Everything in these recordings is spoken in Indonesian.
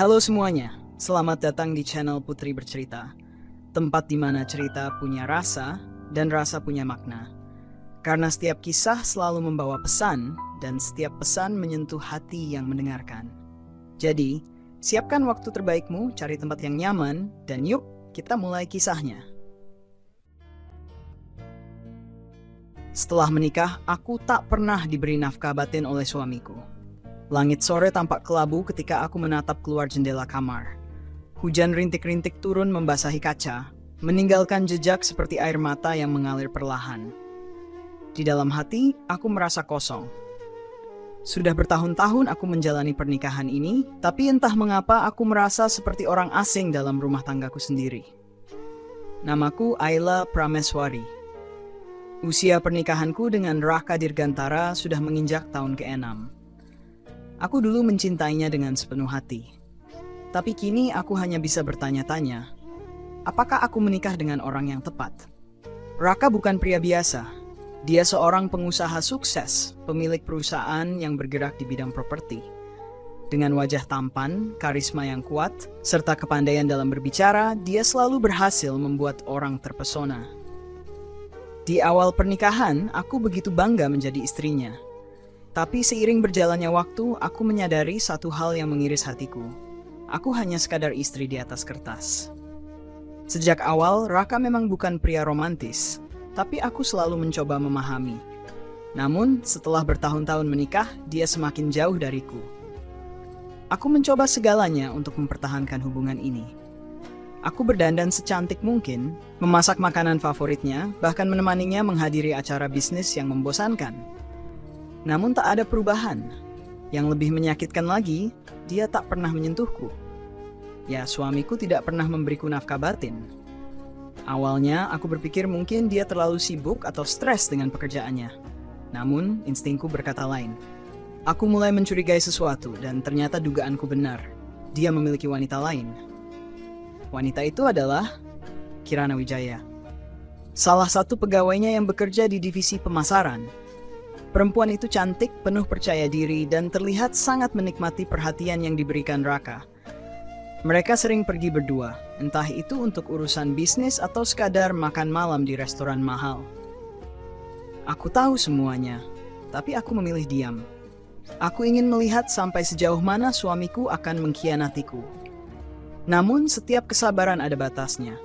Halo semuanya, selamat datang di channel Putri Bercerita, tempat di mana cerita punya rasa dan rasa punya makna. Karena setiap kisah selalu membawa pesan dan setiap pesan menyentuh hati yang mendengarkan. Jadi, siapkan waktu terbaikmu, cari tempat yang nyaman, dan yuk kita mulai kisahnya. Setelah menikah, aku tak pernah diberi nafkah batin oleh suamiku. Langit sore tampak kelabu ketika aku menatap keluar jendela kamar. Hujan rintik-rintik turun membasahi kaca, meninggalkan jejak seperti air mata yang mengalir perlahan. Di dalam hati, aku merasa kosong. Sudah bertahun-tahun aku menjalani pernikahan ini, tapi entah mengapa aku merasa seperti orang asing dalam rumah tanggaku sendiri. Namaku Ayla Prameswari. Usia pernikahanku dengan Raka Dirgantara sudah menginjak tahun ke-6. Aku dulu mencintainya dengan sepenuh hati. Tapi kini aku hanya bisa bertanya-tanya, apakah aku menikah dengan orang yang tepat? Raka bukan pria biasa. Dia seorang pengusaha sukses, pemilik perusahaan yang bergerak di bidang properti. Dengan wajah tampan, karisma yang kuat, serta kepandaian dalam berbicara, dia selalu berhasil membuat orang terpesona. Di awal pernikahan, aku begitu bangga menjadi istrinya. Tapi seiring berjalannya waktu, aku menyadari satu hal yang mengiris hatiku. Aku hanya sekadar istri di atas kertas. Sejak awal, Raka memang bukan pria romantis, tapi aku selalu mencoba memahami. Namun, setelah bertahun-tahun menikah, dia semakin jauh dariku. Aku mencoba segalanya untuk mempertahankan hubungan ini. Aku berdandan secantik mungkin, memasak makanan favoritnya, bahkan menemaninya menghadiri acara bisnis yang membosankan. Namun tak ada perubahan. Yang lebih menyakitkan lagi, dia tak pernah menyentuhku. Ya, suamiku tidak pernah memberiku nafkah batin. Awalnya, aku berpikir mungkin dia terlalu sibuk atau stres dengan pekerjaannya. Namun, instingku berkata lain. Aku mulai mencurigai sesuatu dan ternyata dugaanku benar. Dia memiliki wanita lain. Wanita itu adalah Kirana Wijaya, salah satu pegawainya yang bekerja di divisi pemasaran. Perempuan itu cantik, penuh percaya diri, dan terlihat sangat menikmati perhatian yang diberikan Raka. Mereka sering pergi berdua, entah itu untuk urusan bisnis atau sekadar makan malam di restoran mahal. Aku tahu semuanya, tapi aku memilih diam. Aku ingin melihat sampai sejauh mana suamiku akan mengkhianatiku. Namun setiap kesabaran ada batasnya.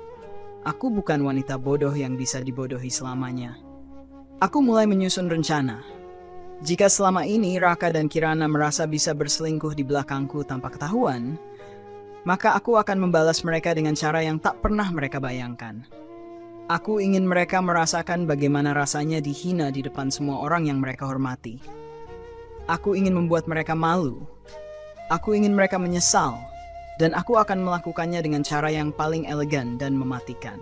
Aku bukan wanita bodoh yang bisa dibodohi selamanya. Aku mulai menyusun rencana. Jika selama ini Raka dan Kirana merasa bisa berselingkuh di belakangku tanpa ketahuan, maka aku akan membalas mereka dengan cara yang tak pernah mereka bayangkan. Aku ingin mereka merasakan bagaimana rasanya dihina di depan semua orang yang mereka hormati. Aku ingin membuat mereka malu. Aku ingin mereka menyesal. Dan aku akan melakukannya dengan cara yang paling elegan dan mematikan.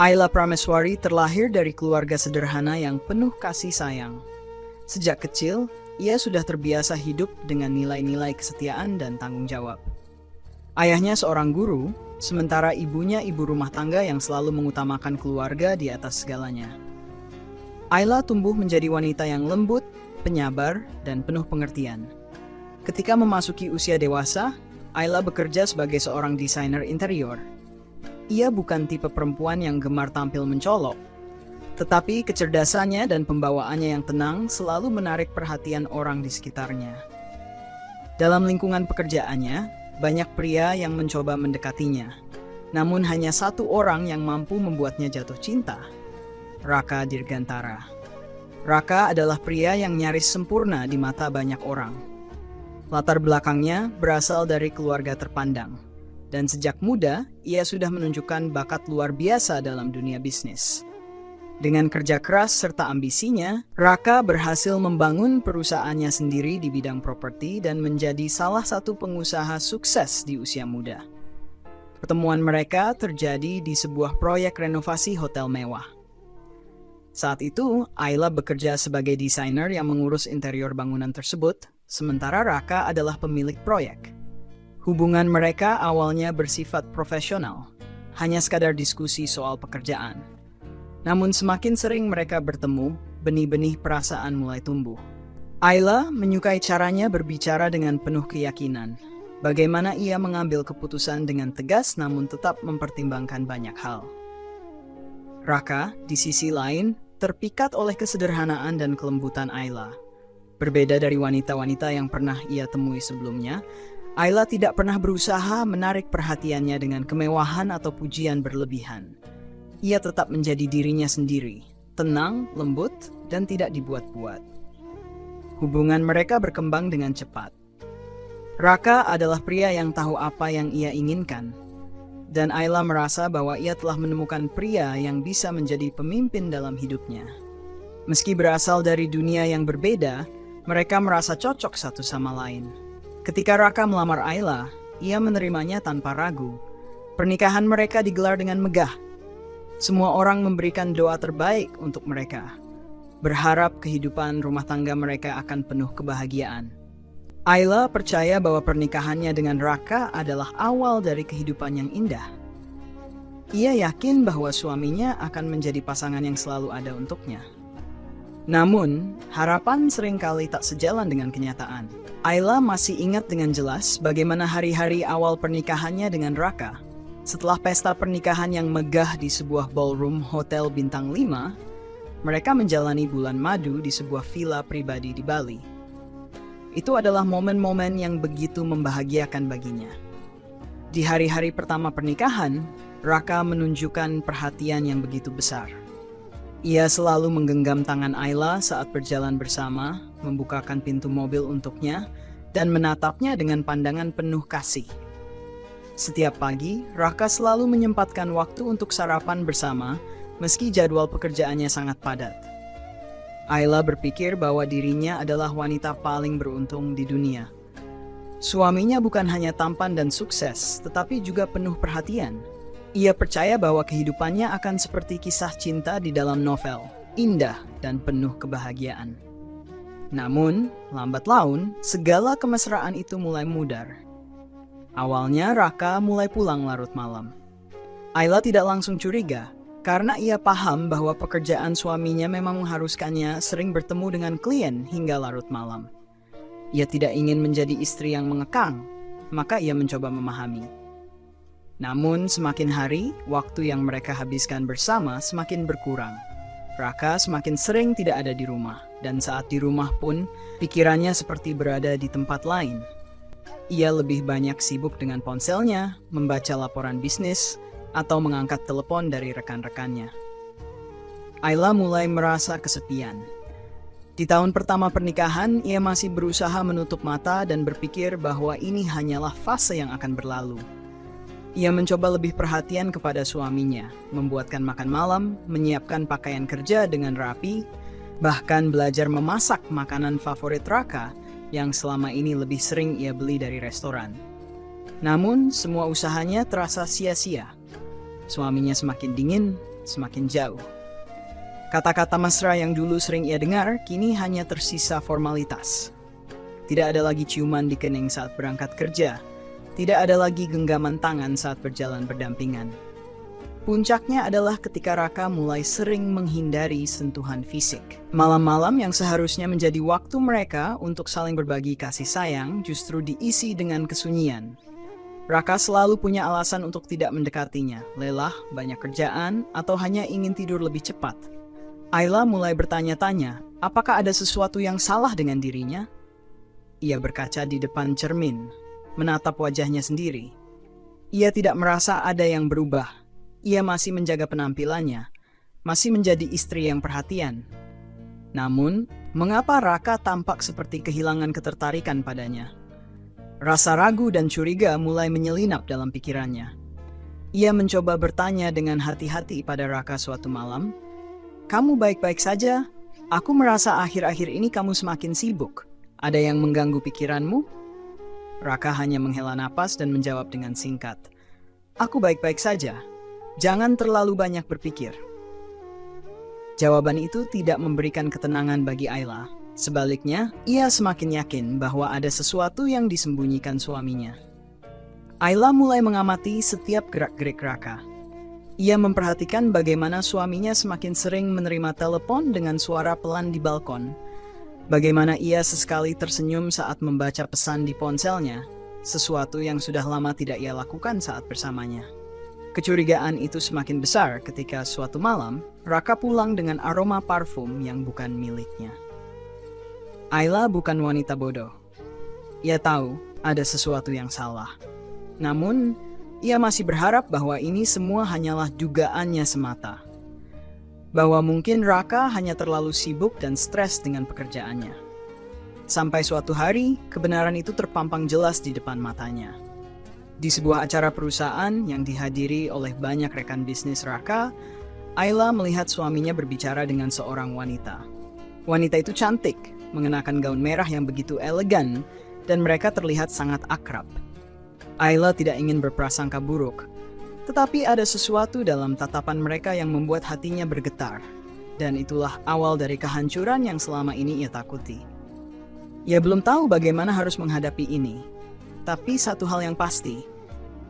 Ayla Prameswari terlahir dari keluarga sederhana yang penuh kasih sayang. Sejak kecil, ia sudah terbiasa hidup dengan nilai-nilai kesetiaan dan tanggung jawab. Ayahnya seorang guru, sementara ibunya ibu rumah tangga yang selalu mengutamakan keluarga di atas segalanya. Ayla tumbuh menjadi wanita yang lembut, penyabar, dan penuh pengertian. Ketika memasuki usia dewasa, Ayla bekerja sebagai seorang desainer interior. Ia bukan tipe perempuan yang gemar tampil mencolok, tetapi kecerdasannya dan pembawaannya yang tenang selalu menarik perhatian orang di sekitarnya. Dalam lingkungan pekerjaannya, banyak pria yang mencoba mendekatinya, namun hanya satu orang yang mampu membuatnya jatuh cinta, Raka Dirgantara. Raka adalah pria yang nyaris sempurna di mata banyak orang. Latar belakangnya berasal dari keluarga terpandang, dan sejak muda ia sudah menunjukkan bakat luar biasa dalam dunia bisnis. Dengan kerja keras serta ambisinya, Raka berhasil membangun perusahaannya sendiri di bidang properti dan menjadi salah satu pengusaha sukses di usia muda. Pertemuan mereka terjadi di sebuah proyek renovasi hotel mewah. Saat itu, Ayla bekerja sebagai desainer yang mengurus interior bangunan tersebut, sementara Raka adalah pemilik proyek. Hubungan mereka awalnya bersifat profesional, hanya sekadar diskusi soal pekerjaan. Namun semakin sering mereka bertemu, benih-benih perasaan mulai tumbuh. Ayla menyukai caranya berbicara dengan penuh keyakinan. Bagaimana ia mengambil keputusan dengan tegas namun tetap mempertimbangkan banyak hal. Raka, di sisi lain, terpikat oleh kesederhanaan dan kelembutan Ayla. Berbeda dari wanita-wanita yang pernah ia temui sebelumnya, Ayla tidak pernah berusaha menarik perhatiannya dengan kemewahan atau pujian berlebihan. Ia tetap menjadi dirinya sendiri, tenang, lembut, dan tidak dibuat-buat. Hubungan mereka berkembang dengan cepat. Raka adalah pria yang tahu apa yang ia inginkan, dan Ayla merasa bahwa ia telah menemukan pria yang bisa menjadi pemimpin dalam hidupnya. Meski berasal dari dunia yang berbeda, mereka merasa cocok satu sama lain. Ketika Raka melamar Ayla, ia menerimanya tanpa ragu. Pernikahan mereka digelar dengan megah. Semua orang memberikan doa terbaik untuk mereka, berharap kehidupan rumah tangga mereka akan penuh kebahagiaan. Ayla percaya bahwa pernikahannya dengan Raka adalah awal dari kehidupan yang indah. Ia yakin bahwa suaminya akan menjadi pasangan yang selalu ada untuknya. Namun, harapan seringkali tak sejalan dengan kenyataan. Ayla masih ingat dengan jelas bagaimana hari-hari awal pernikahannya dengan Raka. Setelah pesta pernikahan yang megah di sebuah ballroom hotel bintang 5, mereka menjalani bulan madu di sebuah villa pribadi di Bali. Itu adalah momen-momen yang begitu membahagiakan baginya. Di hari-hari pertama pernikahan, Raka menunjukkan perhatian yang begitu besar. Ia selalu menggenggam tangan Ayla saat berjalan bersama, membukakan pintu mobil untuknya, dan menatapnya dengan pandangan penuh kasih. Setiap pagi, Raka selalu menyempatkan waktu untuk sarapan bersama, meski jadwal pekerjaannya sangat padat. Ayla berpikir bahwa dirinya adalah wanita paling beruntung di dunia. Suaminya bukan hanya tampan dan sukses, tetapi juga penuh perhatian. Ia percaya bahwa kehidupannya akan seperti kisah cinta di dalam novel, indah dan penuh kebahagiaan. Namun, lambat laun, segala kemesraan itu mulai mudar. Awalnya Raka mulai pulang larut malam. Ayla tidak langsung curiga, karena ia paham bahwa pekerjaan suaminya memang mengharuskannya sering bertemu dengan klien hingga larut malam. Ia tidak ingin menjadi istri yang mengekang, maka ia mencoba memahami. Namun semakin hari, waktu yang mereka habiskan bersama semakin berkurang. Raka semakin sering tidak ada di rumah, dan saat di rumah pun, pikirannya seperti berada di tempat lain. Ia lebih banyak sibuk dengan ponselnya, membaca laporan bisnis, atau mengangkat telepon dari rekan-rekannya. Ayla mulai merasa kesepian. Di tahun pertama pernikahan, ia masih berusaha menutup mata dan berpikir bahwa ini hanyalah fase yang akan berlalu. Ia mencoba lebih perhatian kepada suaminya, membuatkan makan malam, menyiapkan pakaian kerja dengan rapi, bahkan belajar memasak makanan favorit Raka yang selama ini lebih sering ia beli dari restoran. Namun, semua usahanya terasa sia-sia. Suaminya semakin dingin, semakin jauh. Kata-kata mesra yang dulu sering ia dengar, kini hanya tersisa formalitas. Tidak ada lagi ciuman di kening saat berangkat kerja. Tidak ada lagi genggaman tangan saat berjalan berdampingan. Puncaknya adalah ketika Raka mulai sering menghindari sentuhan fisik. Malam-malam yang seharusnya menjadi waktu mereka untuk saling berbagi kasih sayang justru diisi dengan kesunyian. Raka selalu punya alasan untuk tidak mendekatinya, lelah, banyak kerjaan, atau hanya ingin tidur lebih cepat. Ayla mulai bertanya-tanya, apakah ada sesuatu yang salah dengan dirinya? Ia berkaca di depan cermin, menatap wajahnya sendiri. Ia tidak merasa ada yang berubah. Ia masih menjaga penampilannya, masih menjadi istri yang perhatian. Namun, mengapa Raka tampak seperti kehilangan ketertarikan padanya? Rasa ragu dan curiga mulai menyelinap dalam pikirannya. Ia mencoba bertanya dengan hati-hati pada Raka suatu malam, "Kamu baik-baik saja? Aku merasa akhir-akhir ini kamu semakin sibuk. Ada yang mengganggu pikiranmu?" Raka hanya menghela napas dan menjawab dengan singkat, "Aku baik-baik saja. Jangan terlalu banyak berpikir." Jawaban itu tidak memberikan ketenangan bagi Ayla. Sebaliknya, ia semakin yakin bahwa ada sesuatu yang disembunyikan suaminya. Ayla mulai mengamati setiap gerak-gerik Raka. Ia memperhatikan bagaimana suaminya semakin sering menerima telepon dengan suara pelan di balkon, Bagaimana ia sesekali tersenyum saat membaca pesan di ponselnya, sesuatu yang sudah lama tidak ia lakukan saat bersamanya. Kecurigaan itu semakin besar ketika suatu malam, Raka pulang dengan aroma parfum yang bukan miliknya. Ayla bukan wanita bodoh. Ia tahu ada sesuatu yang salah. Namun, ia masih berharap bahwa ini semua hanyalah dugaannya semata. Bahwa mungkin Raka hanya terlalu sibuk dan stres dengan pekerjaannya. Sampai suatu hari, kebenaran itu terpampang jelas di depan matanya. Di sebuah acara perusahaan yang dihadiri oleh banyak rekan bisnis Raka, Ayla melihat suaminya berbicara dengan seorang wanita. Wanita itu cantik, mengenakan gaun merah yang begitu elegan, dan mereka terlihat sangat akrab. Ayla tidak ingin berprasangka buruk, tetapi ada sesuatu dalam tatapan mereka yang membuat hatinya bergetar, dan itulah awal dari kehancuran yang selama ini ia takuti. Ia belum tahu bagaimana harus menghadapi ini, tapi satu hal yang pasti,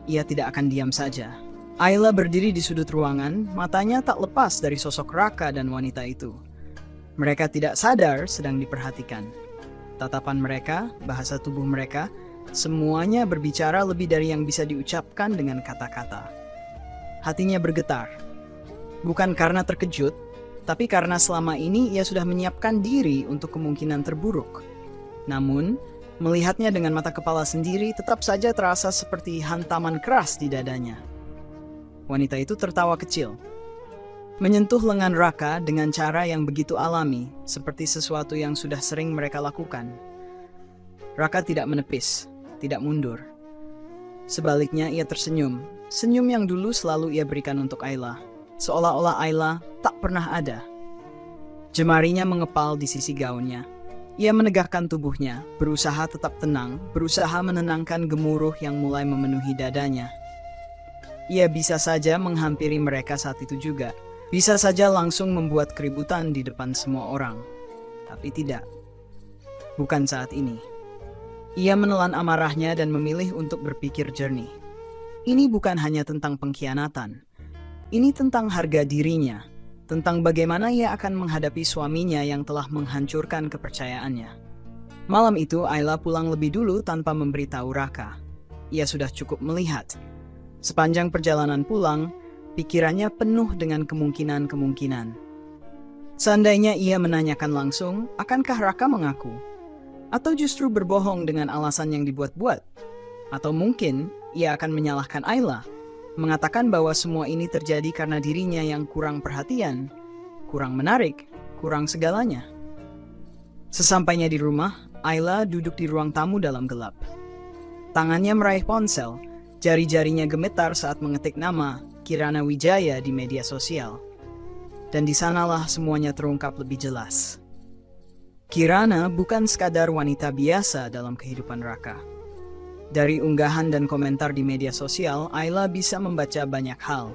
ia tidak akan diam saja. Ayla berdiri di sudut ruangan, matanya tak lepas dari sosok Raka dan wanita itu. Mereka tidak sadar sedang diperhatikan. Tatapan mereka, bahasa tubuh mereka, semuanya berbicara lebih dari yang bisa diucapkan dengan kata-kata. Hatinya bergetar. Bukan karena terkejut, tapi karena selama ini ia sudah menyiapkan diri untuk kemungkinan terburuk. Namun, melihatnya dengan mata kepala sendiri tetap saja terasa seperti hantaman keras di dadanya. Wanita itu tertawa kecil, menyentuh lengan Raka dengan cara yang begitu alami, seperti sesuatu yang sudah sering mereka lakukan. Raka tidak menepis, tidak mundur. Sebaliknya ia tersenyum, senyum yang dulu selalu ia berikan untuk Ayla, seolah-olah Ayla tak pernah ada. Jemarinya mengepal di sisi gaunnya. Ia menegakkan tubuhnya, berusaha tetap tenang, berusaha menenangkan gemuruh yang mulai memenuhi dadanya. Ia bisa saja menghampiri mereka saat itu juga. Bisa saja langsung membuat keributan di depan semua orang. Tapi tidak. Bukan saat ini. Ia menelan amarahnya dan memilih untuk berpikir jernih. Ini bukan hanya tentang pengkhianatan. Ini tentang harga dirinya. Tentang bagaimana ia akan menghadapi suaminya yang telah menghancurkan kepercayaannya. Malam itu Ayla pulang lebih dulu tanpa memberitahu Raka. Ia sudah cukup melihat. Sepanjang perjalanan pulang, pikirannya penuh dengan kemungkinan-kemungkinan. Seandainya ia menanyakan langsung, akankah Raka mengaku? Atau justru berbohong dengan alasan yang dibuat-buat? Atau mungkin ia akan menyalahkan Ayla, mengatakan bahwa semua ini terjadi karena dirinya yang kurang perhatian, kurang menarik, kurang segalanya. Sesampainya di rumah, Ayla duduk di ruang tamu dalam gelap. Tangannya meraih ponsel, jari-jarinya gemetar saat mengetik nama Kirana Wijaya di media sosial. Dan di sanalah semuanya terungkap lebih jelas. Kirana bukan sekadar wanita biasa dalam kehidupan Raka. Dari unggahan dan komentar di media sosial, Ayla bisa membaca banyak hal.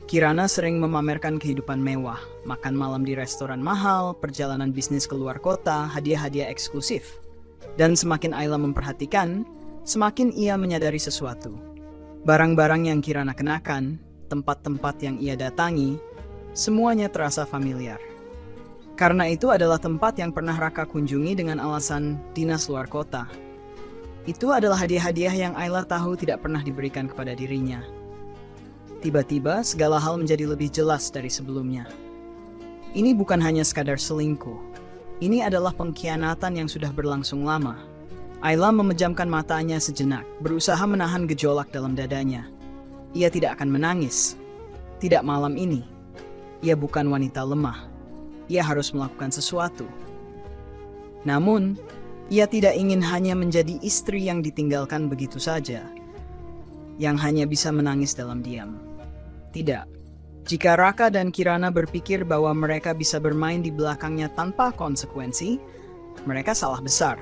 Kirana sering memamerkan kehidupan mewah, makan malam di restoran mahal, perjalanan bisnis ke luar kota, hadiah-hadiah eksklusif. Dan semakin Ayla memperhatikan, semakin ia menyadari sesuatu. Barang-barang yang Kirana kenakan, tempat-tempat yang ia datangi, semuanya terasa familiar. Karena itu adalah tempat yang pernah Raka kunjungi dengan alasan dinas luar kota. Itu adalah hadiah-hadiah yang Ayla tahu tidak pernah diberikan kepada dirinya. Tiba-tiba segala hal menjadi lebih jelas dari sebelumnya. Ini bukan hanya sekadar selingkuh. Ini adalah pengkhianatan yang sudah berlangsung lama. Ayla memejamkan matanya sejenak, berusaha menahan gejolak dalam dadanya. Ia tidak akan menangis. Tidak malam ini. Ia bukan wanita lemah. Ia harus melakukan sesuatu. Namun, ia tidak ingin hanya menjadi istri yang ditinggalkan begitu saja, yang hanya bisa menangis dalam diam. Tidak. Jika Raka dan Kirana berpikir bahwa mereka bisa bermain di belakangnya tanpa konsekuensi, mereka salah besar.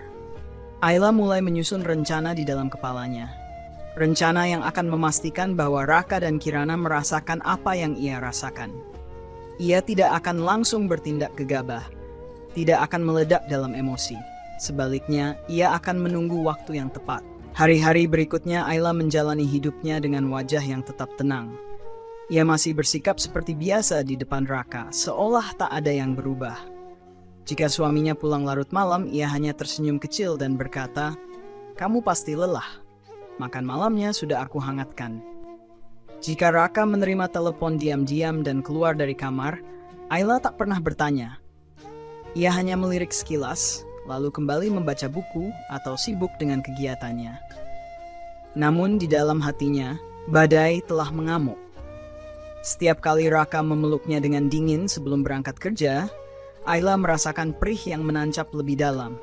Ayla mulai menyusun rencana di dalam kepalanya. Rencana yang akan memastikan bahwa Raka dan Kirana merasakan apa yang ia rasakan. Ia tidak akan langsung bertindak gegabah, tidak akan meledak dalam emosi. Sebaliknya, ia akan menunggu waktu yang tepat. Hari-hari berikutnya, Ayla menjalani hidupnya dengan wajah yang tetap tenang. Ia masih bersikap seperti biasa di depan Raka, seolah tak ada yang berubah. Jika suaminya pulang larut malam, ia hanya tersenyum kecil dan berkata, "Kamu pasti lelah. Makan malamnya sudah aku hangatkan." Jika Raka menerima telepon diam-diam dan keluar dari kamar, Ayla tak pernah bertanya. Ia hanya melirik sekilas, lalu kembali membaca buku atau sibuk dengan kegiatannya. Namun di dalam hatinya, badai telah mengamuk. Setiap kali Raka memeluknya dengan dingin sebelum berangkat kerja, Ayla merasakan perih yang menancap lebih dalam.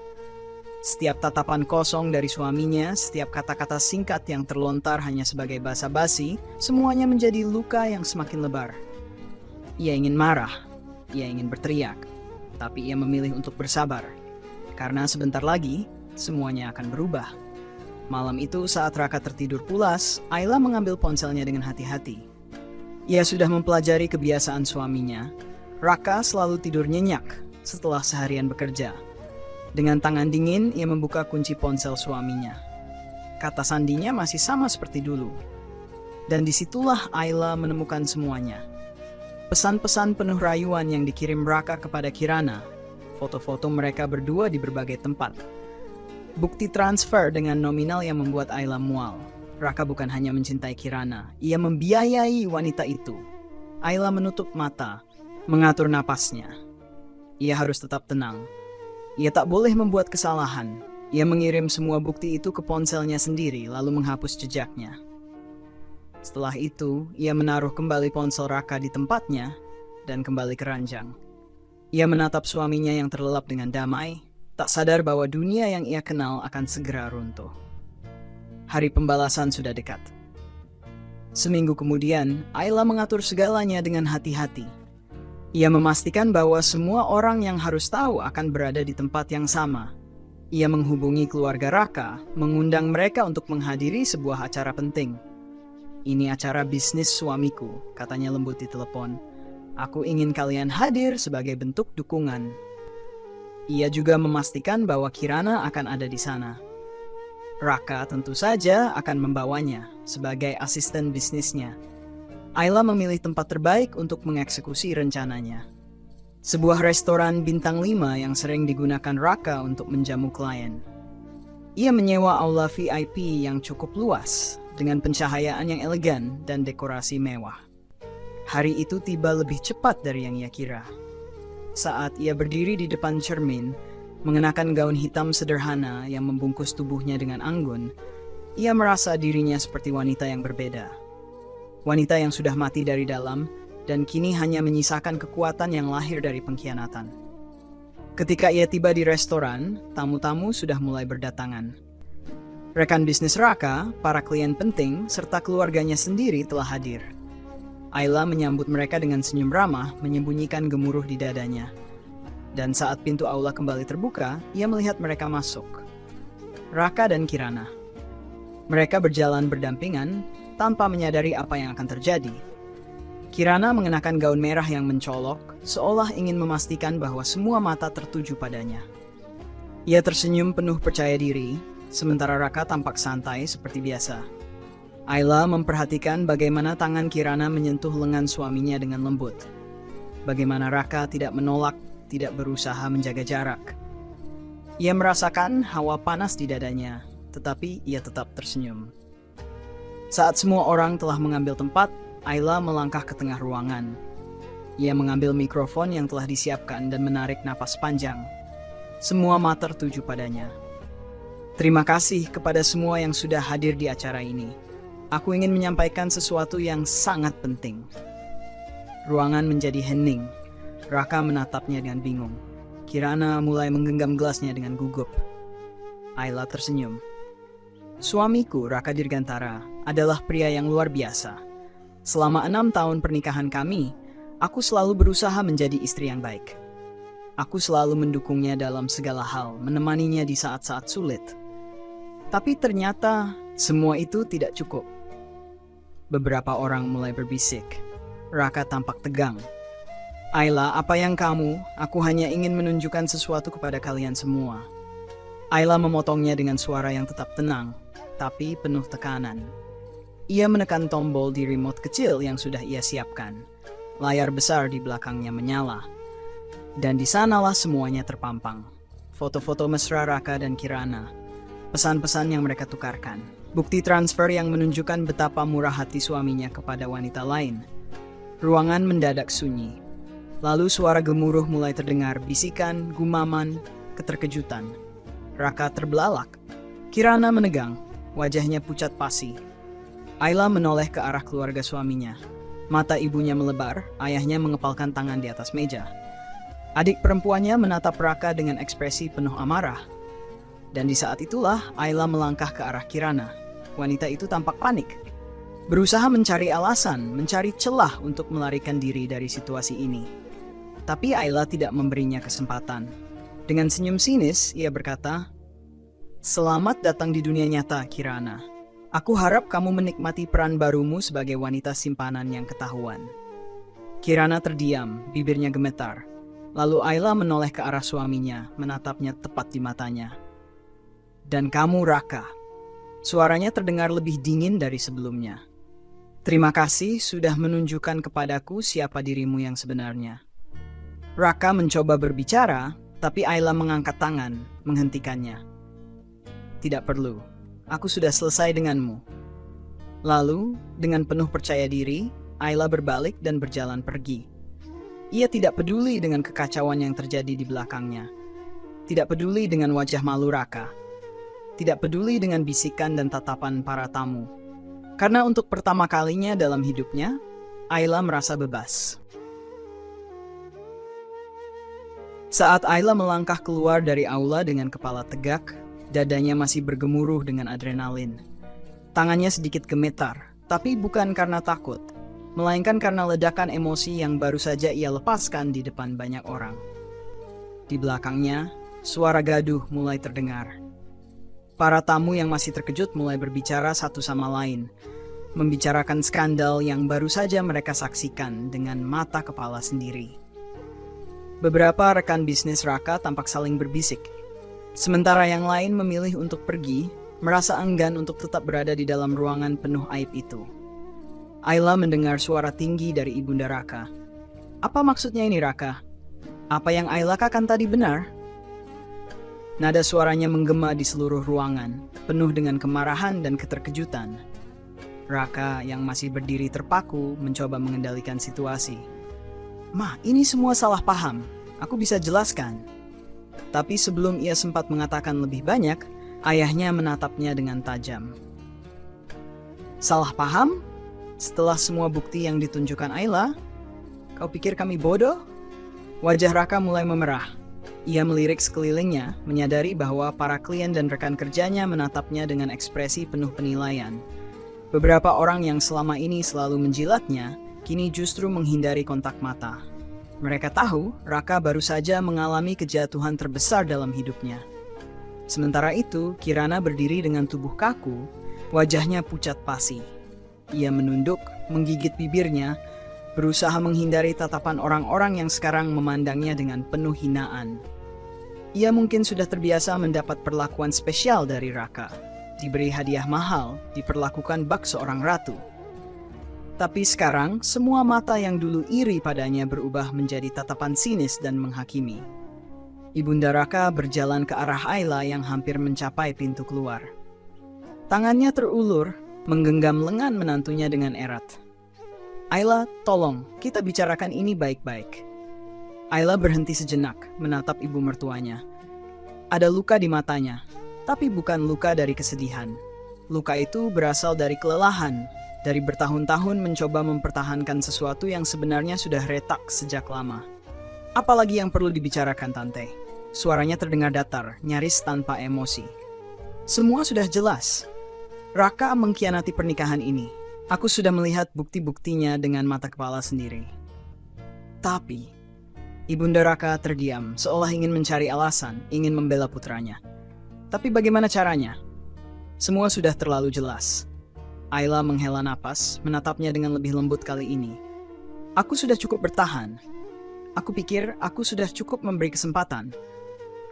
Setiap tatapan kosong dari suaminya, setiap kata-kata singkat yang terlontar hanya sebagai basa-basi, semuanya menjadi luka yang semakin lebar. Ia ingin marah, ia ingin berteriak, tapi ia memilih untuk bersabar. Karena sebentar lagi, semuanya akan berubah. Malam itu saat Raka tertidur pulas, Ayla mengambil ponselnya dengan hati-hati. Ia sudah mempelajari kebiasaan suaminya. Raka selalu tidur nyenyak setelah seharian bekerja. Dengan tangan dingin, ia membuka kunci ponsel suaminya. Kata sandinya masih sama seperti dulu. Dan disitulah Ayla menemukan semuanya. Pesan-pesan penuh rayuan yang dikirim Raka kepada Kirana. Foto-foto mereka berdua di berbagai tempat. Bukti transfer dengan nominal yang membuat Ayla mual. Raka bukan hanya mencintai Kirana, ia membiayai wanita itu. Ayla menutup mata, mengatur napasnya. Ia harus tetap tenang. Ia tak boleh membuat kesalahan. Ia mengirim semua bukti itu ke ponselnya sendiri, lalu menghapus jejaknya. Setelah itu, ia menaruh kembali ponsel Raka di tempatnya dan kembali ke ranjang. Ia menatap suaminya yang terlelap dengan damai, tak sadar bahwa dunia yang ia kenal akan segera runtuh. Hari pembalasan sudah dekat. Seminggu kemudian, Ayla mengatur segalanya dengan hati-hati. Ia memastikan bahwa semua orang yang harus tahu akan berada di tempat yang sama. Ia menghubungi keluarga Raka, mengundang mereka untuk menghadiri sebuah acara penting. "Ini acara bisnis suamiku," katanya lembut di telepon. "Aku ingin kalian hadir sebagai bentuk dukungan." Ia juga memastikan bahwa Kirana akan ada di sana. Raka tentu saja akan membawanya sebagai asisten bisnisnya. Ayla memilih tempat terbaik untuk mengeksekusi rencananya. Sebuah restoran bintang 5 yang sering digunakan Raka untuk menjamu klien. Ia menyewa aula VIP yang cukup luas, dengan pencahayaan yang elegan dan dekorasi mewah. Hari itu tiba lebih cepat dari yang ia kira. Saat ia berdiri di depan cermin, mengenakan gaun hitam sederhana yang membungkus tubuhnya dengan anggun, ia merasa dirinya seperti wanita yang berbeda. Wanita yang sudah mati dari dalam dan kini hanya menyisakan kekuatan yang lahir dari pengkhianatan. Ketika ia tiba di restoran, tamu-tamu sudah mulai berdatangan. Rekan bisnis Raka, para klien penting, serta keluarganya sendiri telah hadir. Ayla menyambut mereka dengan senyum ramah, menyembunyikan gemuruh di dadanya. Dan saat pintu aula kembali terbuka, ia melihat mereka masuk. Raka dan Kirana. Mereka berjalan berdampingan, tanpa menyadari apa yang akan terjadi. Kirana mengenakan gaun merah yang mencolok, seolah ingin memastikan bahwa semua mata tertuju padanya. Ia tersenyum penuh percaya diri, sementara Raka tampak santai seperti biasa. Ayla memperhatikan bagaimana tangan Kirana menyentuh lengan suaminya dengan lembut. Bagaimana Raka tidak menolak, tidak berusaha menjaga jarak. Ia merasakan hawa panas di dadanya, tetapi ia tetap tersenyum. Saat semua orang telah mengambil tempat, Ayla melangkah ke tengah ruangan. Ia mengambil mikrofon yang telah disiapkan dan menarik napas panjang. Semua mata tertuju padanya. "Terima kasih kepada semua yang sudah hadir di acara ini. Aku ingin menyampaikan sesuatu yang sangat penting." Ruangan menjadi hening. Raka menatapnya dengan bingung. Kirana mulai menggenggam gelasnya dengan gugup. Ayla tersenyum. "Suamiku, Raka Dirgantara, adalah pria yang luar biasa. Selama 6 tahun pernikahan kami, aku selalu berusaha menjadi istri yang baik. Aku selalu mendukungnya dalam segala hal, menemaninya di saat-saat sulit. Tapi ternyata semua itu tidak cukup." Beberapa orang mulai berbisik. Raka tampak tegang. "Ayla, apa yang kamu? Aku hanya ingin menunjukkan sesuatu kepada kalian semua." Ayla memotongnya dengan suara yang tetap tenang, tapi penuh tekanan. Ia menekan tombol di remote kecil yang sudah ia siapkan. Layar besar di belakangnya menyala. Dan di sanalah semuanya terpampang. Foto-foto mesra Raka dan Kirana. Pesan-pesan yang mereka tukarkan. Bukti transfer yang menunjukkan betapa murah hati suaminya kepada wanita lain. Ruangan mendadak sunyi. Lalu suara gemuruh mulai terdengar, bisikan, gumaman, keterkejutan. Raka terbelalak. Kirana menegang, wajahnya pucat pasi. Ayla menoleh ke arah keluarga suaminya. Mata ibunya melebar, ayahnya mengepalkan tangan di atas meja. Adik perempuannya menatap Raka dengan ekspresi penuh amarah. Dan di saat itulah Ayla melangkah ke arah Kirana. Wanita itu tampak panik. Berusaha mencari alasan, mencari celah untuk melarikan diri dari situasi ini. Tapi Ayla tidak memberinya kesempatan. Dengan senyum sinis, ia berkata, "Selamat datang di dunia nyata, Kirana. Aku harap kamu menikmati peran barumu sebagai wanita simpanan yang ketahuan." Kirana terdiam, bibirnya gemetar. Lalu Ayla menoleh ke arah suaminya, menatapnya tepat di matanya. "Dan kamu, Raka." Suaranya terdengar lebih dingin dari sebelumnya. "Terima kasih sudah menunjukkan kepadaku siapa dirimu yang sebenarnya." Raka mencoba berbicara, tapi Ayla mengangkat tangan, menghentikannya. "Tidak perlu, aku sudah selesai denganmu." Lalu, dengan penuh percaya diri, Ayla berbalik dan berjalan pergi. Ia tidak peduli dengan kekacauan yang terjadi di belakangnya. Tidak peduli dengan wajah malu Raka. Tidak peduli dengan bisikan dan tatapan para tamu. Karena untuk pertama kalinya dalam hidupnya, Ayla merasa bebas. Saat Ayla melangkah keluar dari aula dengan kepala tegak, dadanya masih bergemuruh dengan adrenalin. Tangannya sedikit gemetar, tapi bukan karena takut, melainkan karena ledakan emosi yang baru saja ia lepaskan di depan banyak orang. Di belakangnya, suara gaduh mulai terdengar. Para tamu yang masih terkejut mulai berbicara satu sama lain, membicarakan skandal yang baru saja mereka saksikan dengan mata kepala sendiri. Beberapa rekan bisnis Raka tampak saling berbisik, sementara yang lain memilih untuk pergi, merasa enggan untuk tetap berada di dalam ruangan penuh aib itu. Ayla mendengar suara tinggi dari ibunda Raka. "Apa maksudnya ini, Raka? Apa yang Ayla katakan tadi benar?" Nada suaranya menggema di seluruh ruangan, penuh dengan kemarahan dan keterkejutan. Raka yang masih berdiri terpaku mencoba mengendalikan situasi. "Ma, ini semua salah paham. Aku bisa jelaskan." Tapi sebelum ia sempat mengatakan lebih banyak, ayahnya menatapnya dengan tajam. "Salah paham? Setelah semua bukti yang ditunjukkan Ayla? Kau pikir kami bodoh?" Wajah Raka mulai memerah. Ia melirik sekelilingnya, menyadari bahwa para klien dan rekan kerjanya menatapnya dengan ekspresi penuh penilaian. Beberapa orang yang selama ini selalu menjilatnya, kini justru menghindari kontak mata. Mereka tahu Raka baru saja mengalami kejatuhan terbesar dalam hidupnya. Sementara itu, Kirana berdiri dengan tubuh kaku, wajahnya pucat pasi. Ia menunduk, menggigit bibirnya, berusaha menghindari tatapan orang-orang yang sekarang memandangnya dengan penuh hinaan. Ia mungkin sudah terbiasa mendapat perlakuan spesial dari Raka, diberi hadiah mahal, diperlakukan bak seorang ratu. Tapi sekarang, semua mata yang dulu iri padanya berubah menjadi tatapan sinis dan menghakimi. Ibunda Raka berjalan ke arah Ayla yang hampir mencapai pintu keluar. Tangannya terulur, menggenggam lengan menantunya dengan erat. "Ayla, tolong, kita bicarakan ini baik-baik." Ayla berhenti sejenak, menatap ibu mertuanya. Ada luka di matanya, tapi bukan luka dari kesedihan. Luka itu berasal dari kelelahan, dari bertahun-tahun mencoba mempertahankan sesuatu yang sebenarnya sudah retak sejak lama. "Apalagi yang perlu dibicarakan, Tante?" Suaranya terdengar datar, nyaris tanpa emosi. "Semua sudah jelas. Raka mengkhianati pernikahan ini. Aku sudah melihat bukti-buktinya dengan mata kepala sendiri." Tapi ibunda Raka terdiam, seolah ingin mencari alasan, ingin membela putranya. Tapi bagaimana caranya? Semua sudah terlalu jelas. Ayla menghela napas, menatapnya dengan lebih lembut kali ini. "Aku sudah cukup bertahan. Aku pikir aku sudah cukup memberi kesempatan.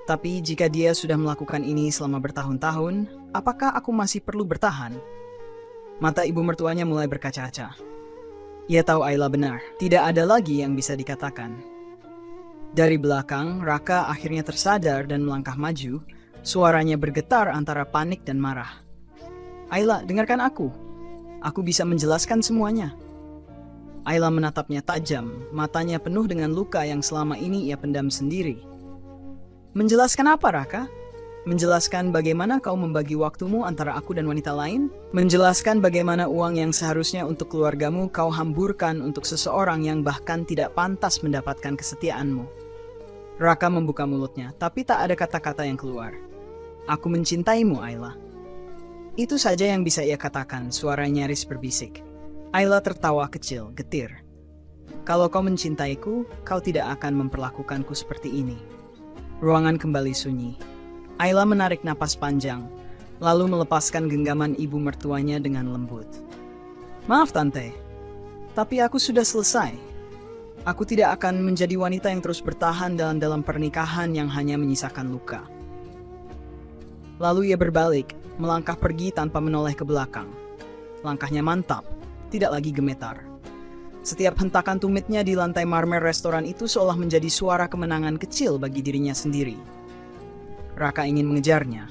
Tapi jika dia sudah melakukan ini selama bertahun-tahun, apakah aku masih perlu bertahan?" Mata ibu mertuanya mulai berkaca-kaca. Ia tahu Ayla benar, tidak ada lagi yang bisa dikatakan. Dari belakang, Raka akhirnya tersadar dan melangkah maju. Suaranya bergetar antara panik dan marah. Ayla, dengarkan aku. Aku bisa menjelaskan semuanya. Ayla menatapnya tajam, matanya penuh dengan luka yang selama ini ia pendam sendiri. Menjelaskan apa, Raka? Menjelaskan bagaimana kau membagi waktumu antara aku dan wanita lain? Menjelaskan bagaimana uang yang seharusnya untuk keluargamu kau hamburkan untuk seseorang yang bahkan tidak pantas mendapatkan kesetiaanmu? Raka membuka mulutnya, tapi tak ada kata-kata yang keluar. Aku mencintaimu, Ayla. Itu saja yang bisa ia katakan, suara nyaris berbisik. Ayla tertawa kecil, getir. Kalau kau mencintaiku, kau tidak akan memperlakukanku seperti ini. Ruangan kembali sunyi. Ayla menarik napas panjang, lalu melepaskan genggaman ibu mertuanya dengan lembut. Maaf tante, tapi aku sudah selesai. Aku tidak akan menjadi wanita yang terus bertahan dalam pernikahan yang hanya menyisakan luka. Lalu ia berbalik, melangkah pergi tanpa menoleh ke belakang. Langkahnya mantap, tidak lagi gemetar. Setiap hentakan tumitnya di lantai marmer restoran itu seolah menjadi suara kemenangan kecil bagi dirinya sendiri. Raka ingin mengejarnya.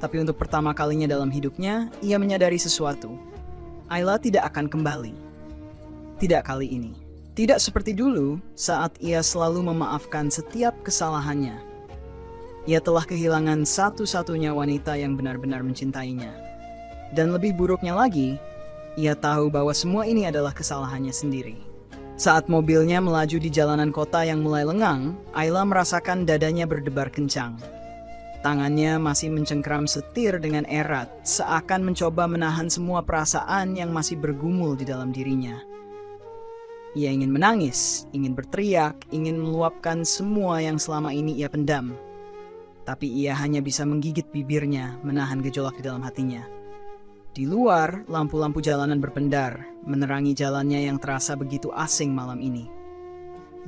Tapi untuk pertama kalinya dalam hidupnya, ia menyadari sesuatu. Ayla tidak akan kembali. Tidak kali ini. Tidak seperti dulu saat ia selalu memaafkan setiap kesalahannya. Ia telah kehilangan satu-satunya wanita yang benar-benar mencintainya. Dan lebih buruknya lagi, ia tahu bahwa semua ini adalah kesalahannya sendiri. Saat mobilnya melaju di jalanan kota yang mulai lengang, Ayla merasakan dadanya berdebar kencang. Tangannya masih mencengkram setir dengan erat, seakan mencoba menahan semua perasaan yang masih bergumul di dalam dirinya. Ia ingin menangis, ingin berteriak, ingin meluapkan semua yang selama ini ia pendam. Tapi ia hanya bisa menggigit bibirnya, menahan gejolak di dalam hatinya. Di luar, lampu-lampu jalanan berpendar, menerangi jalannya yang terasa begitu asing malam ini.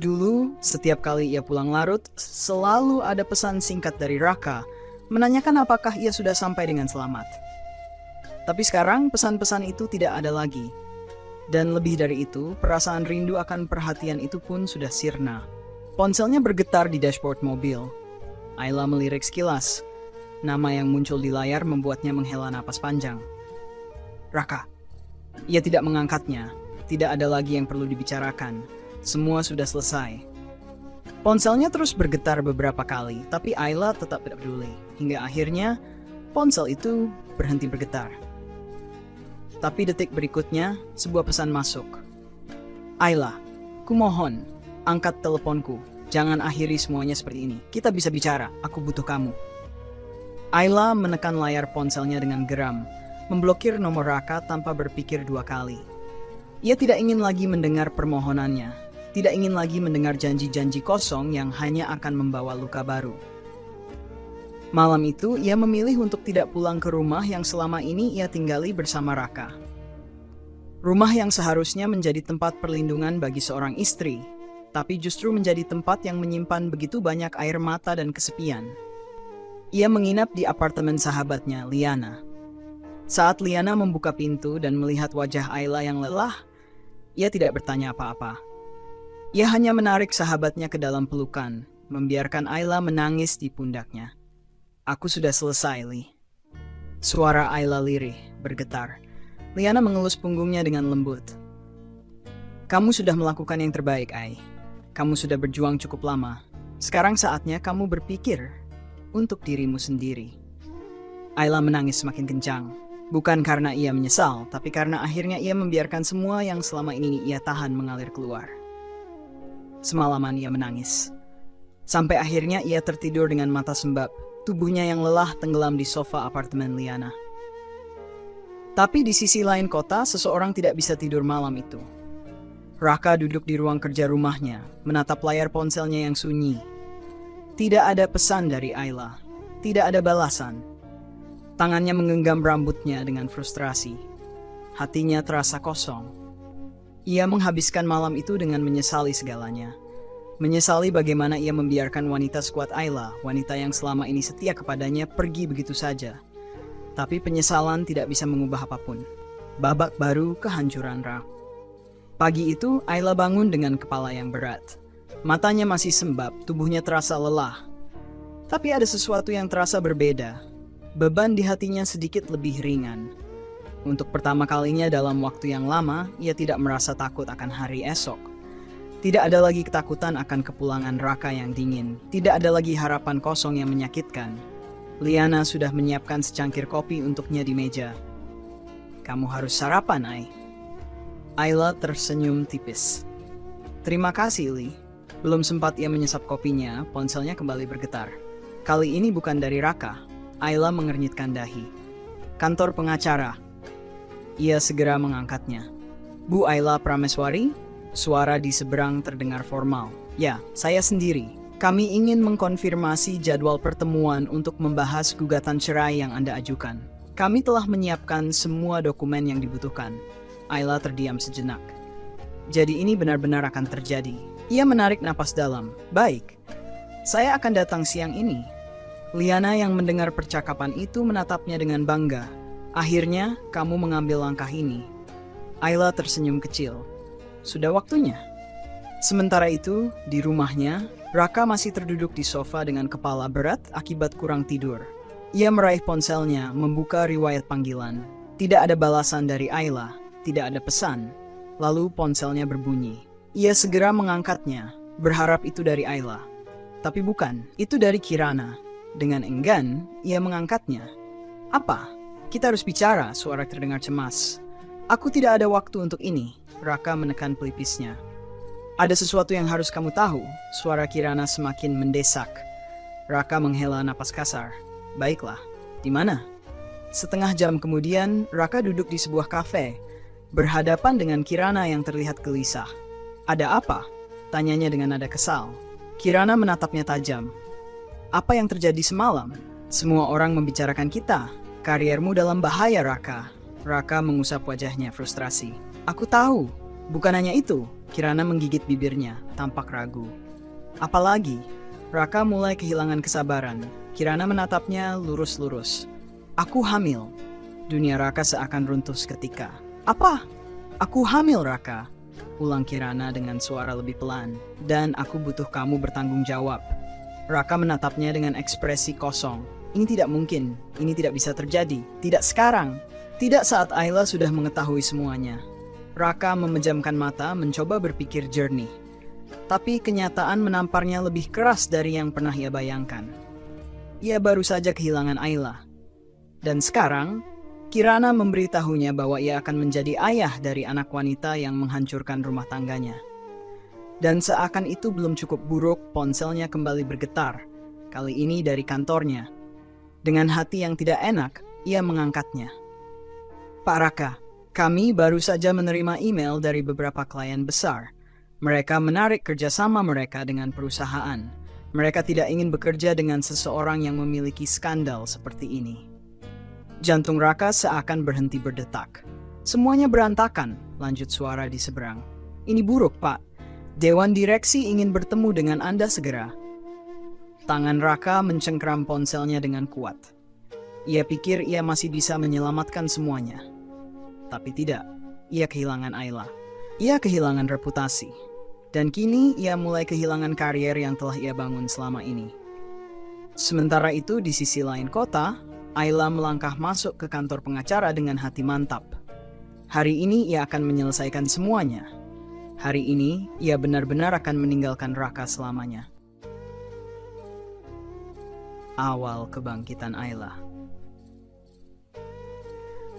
Dulu, setiap kali ia pulang larut, selalu ada pesan singkat dari Raka, menanyakan apakah ia sudah sampai dengan selamat. Tapi sekarang, pesan-pesan itu tidak ada lagi. Dan lebih dari itu, perasaan rindu akan perhatian itu pun sudah sirna. Ponselnya bergetar di dashboard mobil. Ayla melirik sekilas. Nama yang muncul di layar membuatnya menghela napas panjang. Raka. Ia tidak mengangkatnya. Tidak ada lagi yang perlu dibicarakan. Semua sudah selesai. Ponselnya terus bergetar beberapa kali, tapi Ayla tetap tidak peduli. Hingga akhirnya, ponsel itu berhenti bergetar. Tapi detik berikutnya, sebuah pesan masuk. Ayla, kumohon, angkat teleponku. Jangan akhiri semuanya seperti ini. Kita bisa bicara, aku butuh kamu. Ayla menekan layar ponselnya dengan geram, memblokir nomor Raka tanpa berpikir dua kali. Ia tidak ingin lagi mendengar permohonannya, tidak ingin lagi mendengar janji-janji kosong yang hanya akan membawa luka baru. Malam itu, ia memilih untuk tidak pulang ke rumah yang selama ini ia tinggali bersama Raka. Rumah yang seharusnya menjadi tempat perlindungan bagi seorang istri, tapi justru menjadi tempat yang menyimpan begitu banyak air mata dan kesepian. Ia menginap di apartemen sahabatnya, Liana. Saat Liana membuka pintu dan melihat wajah Ayla yang lelah, ia tidak bertanya apa-apa. Ia hanya menarik sahabatnya ke dalam pelukan, membiarkan Ayla menangis di pundaknya. Aku sudah selesai, Li. Suara Ayla lirih, bergetar. Liana mengelus punggungnya dengan lembut. Kamu sudah melakukan yang terbaik, Ai. Kamu sudah berjuang cukup lama. Sekarang saatnya kamu berpikir untuk dirimu sendiri. Ayla menangis semakin kencang. Bukan karena ia menyesal, tapi karena akhirnya ia membiarkan semua yang selama ini ia tahan mengalir keluar. Semalaman ia menangis. Sampai akhirnya ia tertidur dengan mata sembab. Tubuhnya yang lelah tenggelam di sofa apartemen Liana. Tapi di sisi lain kota, seseorang tidak bisa tidur malam itu. Raka duduk di ruang kerja rumahnya, menatap layar ponselnya yang sunyi. Tidak ada pesan dari Ayla. Tidak ada balasan. Tangannya menggenggam rambutnya dengan frustrasi. Hatinya terasa kosong. Ia menghabiskan malam itu dengan menyesali segalanya. Menyesali bagaimana ia membiarkan wanita sekuat Ayla, wanita yang selama ini setia kepadanya, pergi begitu saja. Tapi penyesalan tidak bisa mengubah apapun. Babak baru kehancuran Ra. Pagi itu, Ayla bangun dengan kepala yang berat. Matanya masih sembab, tubuhnya terasa lelah. Tapi ada sesuatu yang terasa berbeda. Beban di hatinya sedikit lebih ringan. Untuk pertama kalinya dalam waktu yang lama, ia tidak merasa takut akan hari esok. Tidak ada lagi ketakutan akan kepulangan Raka yang dingin. Tidak ada lagi harapan kosong yang menyakitkan. Liana sudah menyiapkan secangkir kopi untuknya di meja. "Kamu harus sarapan, Ai." Ayla tersenyum tipis. "Terima kasih, Li." Belum sempat ia menyesap kopinya, ponselnya kembali bergetar. Kali ini bukan dari Raka. Ayla mengernyitkan dahi. "Kantor pengacara." Ia segera mengangkatnya. "Bu Ayla Prameswari?" Suara di seberang terdengar formal. "Ya, saya sendiri. Kami ingin mengkonfirmasi jadwal pertemuan untuk membahas gugatan cerai yang Anda ajukan. Kami telah menyiapkan semua dokumen yang dibutuhkan." Ayla terdiam sejenak. "Jadi ini benar-benar akan terjadi?" Ia menarik napas dalam. "Baik, saya akan datang siang ini." Liana yang mendengar percakapan itu menatapnya dengan bangga. "Akhirnya, kamu mengambil langkah ini." Ayla tersenyum kecil. "Sudah waktunya." Sementara itu, di rumahnya, Raka masih terduduk di sofa dengan kepala berat akibat kurang tidur. Ia meraih ponselnya, membuka riwayat panggilan. Tidak ada balasan dari Ayla, tidak ada pesan. Lalu ponselnya berbunyi. Ia segera mengangkatnya, berharap itu dari Ayla. Tapi bukan, itu dari Kirana. Dengan enggan, ia mengangkatnya. "Apa? Kita harus bicara," suara terdengar cemas. "Aku tidak ada waktu untuk ini." Raka menekan pelipisnya. "Ada sesuatu yang harus kamu tahu." Suara Kirana semakin mendesak. Raka menghela napas kasar. "Baiklah, di mana?" Setengah jam kemudian, Raka duduk di sebuah kafe, berhadapan dengan Kirana yang terlihat gelisah. "Ada apa?" tanyanya dengan nada kesal. Kirana menatapnya tajam. "Apa yang terjadi semalam? Semua orang membicarakan kita. Kariermu dalam bahaya, Raka." Raka mengusap wajahnya frustrasi. "Aku tahu. Bukan hanya itu." Kirana menggigit bibirnya, tampak ragu. "Apalagi?" Raka mulai kehilangan kesabaran. Kirana menatapnya lurus-lurus. "Aku hamil." Dunia Raka seakan runtuh seketika. "Apa? Aku hamil, Raka?" ulang Kirana dengan suara lebih pelan. "Dan aku butuh kamu bertanggung jawab." Raka menatapnya dengan ekspresi kosong. "Ini tidak mungkin. Ini tidak bisa terjadi. Tidak sekarang. Tidak saat Ayla sudah mengetahui semuanya." Raka memejamkan mata, mencoba berpikir jernih. Tapi kenyataan menamparnya lebih keras dari yang pernah ia bayangkan. Ia baru saja kehilangan Ayla. Dan sekarang, Kirana memberitahunya bahwa ia akan menjadi ayah dari anak wanita yang menghancurkan rumah tangganya. Dan seakan itu belum cukup buruk, ponselnya kembali bergetar. Kali ini dari kantornya. Dengan hati yang tidak enak, ia mengangkatnya. "Pak Raka, kami baru saja menerima email dari beberapa klien besar. Mereka menarik kerjasama mereka dengan perusahaan. Mereka tidak ingin bekerja dengan seseorang yang memiliki skandal seperti ini." Jantung Raka seakan berhenti berdetak. "Semuanya berantakan," lanjut suara di seberang. "Ini buruk, Pak. Dewan direksi ingin bertemu dengan Anda segera." Tangan Raka mencengkram ponselnya dengan kuat. Ia pikir ia masih bisa menyelamatkan semuanya. Tapi tidak, ia kehilangan Ayla. Ia kehilangan reputasi. Dan kini ia mulai kehilangan karier yang telah ia bangun selama ini. Sementara itu di sisi lain kota, Ayla melangkah masuk ke kantor pengacara dengan hati mantap. Hari ini ia akan menyelesaikan semuanya. Hari ini, ia benar-benar akan meninggalkan Raka selamanya. Awal kebangkitan Ayla.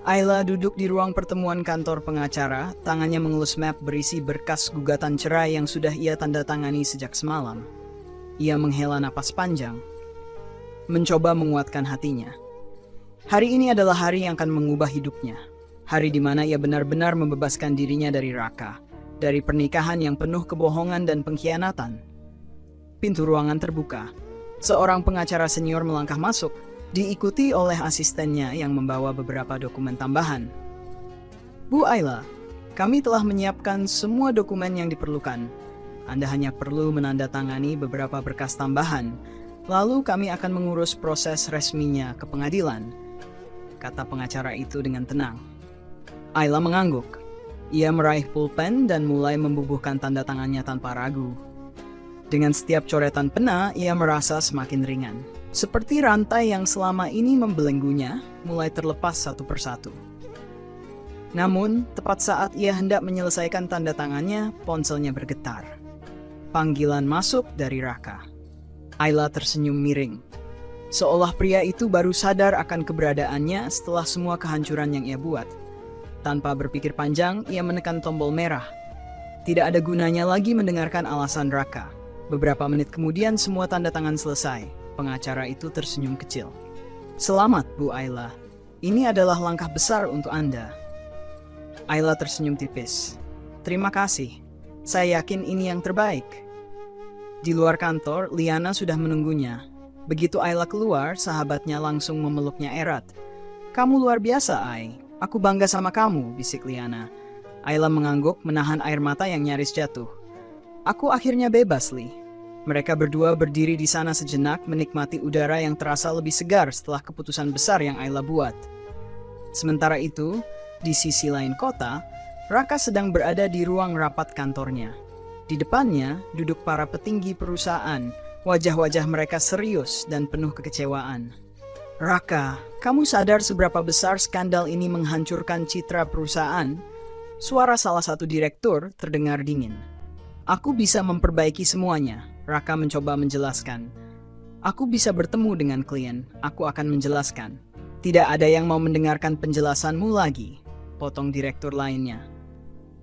Ayla duduk di ruang pertemuan kantor pengacara, tangannya mengelus map berisi berkas gugatan cerai yang sudah ia tanda tangani sejak semalam. Ia menghela napas panjang, mencoba menguatkan hatinya. Hari ini adalah hari yang akan mengubah hidupnya. Hari di mana ia benar-benar membebaskan dirinya dari Raka. Dari pernikahan yang penuh kebohongan dan pengkhianatan. Pintu ruangan terbuka. Seorang pengacara senior melangkah masuk, diikuti oleh asistennya yang membawa beberapa dokumen tambahan. "Bu Ayla, kami telah menyiapkan semua dokumen yang diperlukan. Anda hanya perlu menandatangani beberapa berkas tambahan, lalu kami akan mengurus proses resminya ke pengadilan," kata pengacara itu dengan tenang. Ayla mengangguk. Ia meraih pulpen dan mulai membubuhkan tanda tangannya tanpa ragu. Dengan setiap coretan pena, ia merasa semakin ringan. Seperti rantai yang selama ini membelenggunya, mulai terlepas satu persatu. Namun, tepat saat ia hendak menyelesaikan tanda tangannya, ponselnya bergetar. Panggilan masuk dari Raka. Ayla tersenyum miring. Seolah pria itu baru sadar akan keberadaannya setelah semua kehancuran yang ia buat. Tanpa berpikir panjang, ia menekan tombol merah. Tidak ada gunanya lagi mendengarkan alasan Raka. Beberapa menit kemudian semua tanda tangan selesai. Pengacara itu tersenyum kecil. "Selamat, Bu Ayla. Ini adalah langkah besar untuk Anda." Ayla tersenyum tipis. "Terima kasih. Saya yakin ini yang terbaik." Di luar kantor, Liana sudah menunggunya. Begitu Ayla keluar, sahabatnya langsung memeluknya erat. "Kamu luar biasa, Ay. Aku bangga sama kamu," bisik Liana. Ayla mengangguk, menahan air mata yang nyaris jatuh. "Aku akhirnya bebas, Li." Mereka berdua berdiri di sana sejenak, menikmati udara yang terasa lebih segar setelah keputusan besar yang Ayla buat. Sementara itu, di sisi lain kota, Raka sedang berada di ruang rapat kantornya. Di depannya duduk para petinggi perusahaan, wajah-wajah mereka serius dan penuh kekecewaan. "Raka, kamu sadar seberapa besar skandal ini menghancurkan citra perusahaan?" Suara salah satu direktur terdengar dingin. "Aku bisa memperbaiki semuanya," Raka mencoba menjelaskan. "Aku bisa bertemu dengan klien, aku akan menjelaskan." "Tidak ada yang mau mendengarkan penjelasanmu lagi," potong direktur lainnya.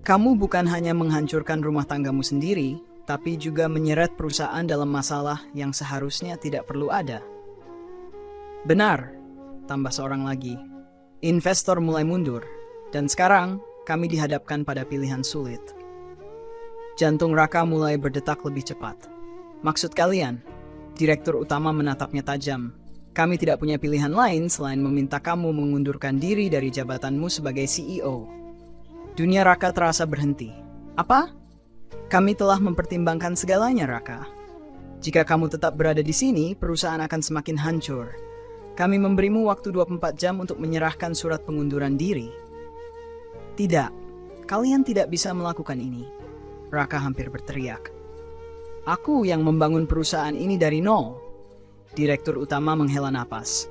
"Kamu bukan hanya menghancurkan rumah tanggamu sendiri, tapi juga menyeret perusahaan dalam masalah yang seharusnya tidak perlu ada." "Benar," tambah seorang lagi. "Investor mulai mundur, dan sekarang kami dihadapkan pada pilihan sulit." Jantung Raka mulai berdetak lebih cepat. "Maksud kalian?" Direktur utama menatapnya tajam. "Kami tidak punya pilihan lain selain meminta kamu mengundurkan diri dari jabatanmu sebagai CEO." Dunia Raka terasa berhenti. "Apa?" "Kami telah mempertimbangkan segalanya, Raka. Jika kamu tetap berada di sini, perusahaan akan semakin hancur. Kami memberimu waktu 24 jam untuk menyerahkan surat pengunduran diri." "Tidak, kalian tidak bisa melakukan ini," Raka hampir berteriak. "Aku yang membangun perusahaan ini dari nol." Direktur utama menghela napas.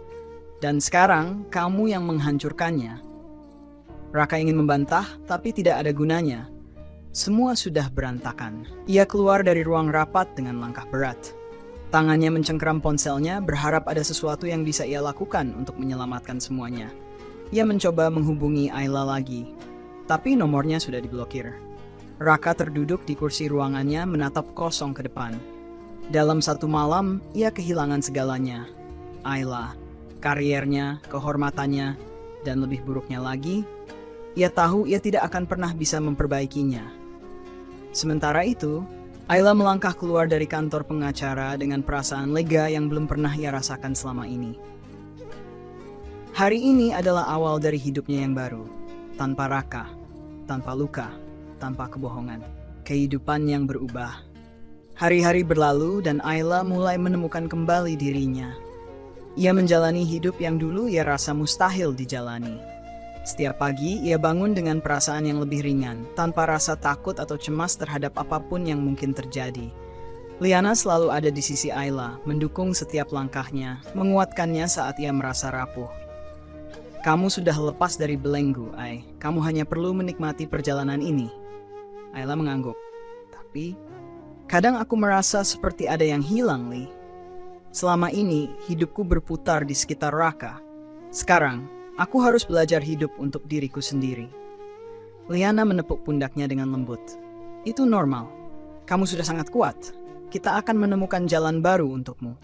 "Dan sekarang kamu yang menghancurkannya." Raka ingin membantah, tapi tidak ada gunanya. Semua sudah berantakan. Ia keluar dari ruang rapat dengan langkah berat. Tangannya mencengkeram ponselnya, berharap ada sesuatu yang bisa ia lakukan untuk menyelamatkan semuanya. Ia mencoba menghubungi Ayla lagi, tapi nomornya sudah diblokir. Raka terduduk di kursi ruangannya, menatap kosong ke depan. Dalam satu malam, ia kehilangan segalanya. Ayla, kariernya, kehormatannya, dan lebih buruknya lagi, ia tahu ia tidak akan pernah bisa memperbaikinya. Sementara itu, Ayla melangkah keluar dari kantor pengacara dengan perasaan lega yang belum pernah ia rasakan selama ini. Hari ini adalah awal dari hidupnya yang baru, tanpa Raka, tanpa luka, tanpa kebohongan. Kehidupan yang berubah. Hari-hari berlalu dan Ayla mulai menemukan kembali dirinya. Ia menjalani hidup yang dulu ia rasa mustahil dijalani. Setiap pagi ia bangun dengan perasaan yang lebih ringan, tanpa rasa takut atau cemas terhadap apapun yang mungkin terjadi. Liana selalu ada di sisi Ayla, mendukung setiap langkahnya, menguatkannya saat ia merasa rapuh. "Kamu sudah lepas dari belenggu, Ay. Kamu hanya perlu menikmati perjalanan ini." Ayla mengangguk. "Tapi, kadang aku merasa seperti ada yang hilang, Li. Selama ini, hidupku berputar di sekitar Raka. Sekarang, aku harus belajar hidup untuk diriku sendiri." Liana menepuk pundaknya dengan lembut. "Itu normal. Kamu sudah sangat kuat. Kita akan menemukan jalan baru untukmu."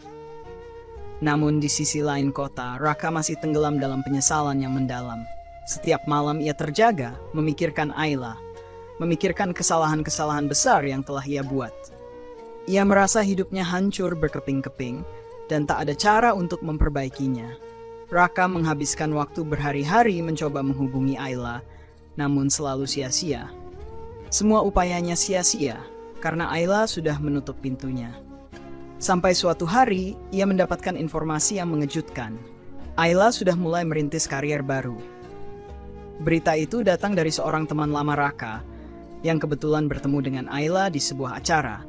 Namun di sisi lain kota, Raka masih tenggelam dalam penyesalan yang mendalam. Setiap malam ia terjaga, memikirkan Ayla, memikirkan kesalahan-kesalahan besar yang telah ia buat. Ia merasa hidupnya hancur berkeping-keping, dan tak ada cara untuk memperbaikinya. Raka menghabiskan waktu berhari-hari mencoba menghubungi Ayla, namun selalu sia-sia. Semua upayanya sia-sia, karena Ayla sudah menutup pintunya. Sampai suatu hari, ia mendapatkan informasi yang mengejutkan. Ayla sudah mulai merintis karier baru. Berita itu datang dari seorang teman lama Raka, yang kebetulan bertemu dengan Ayla di sebuah acara.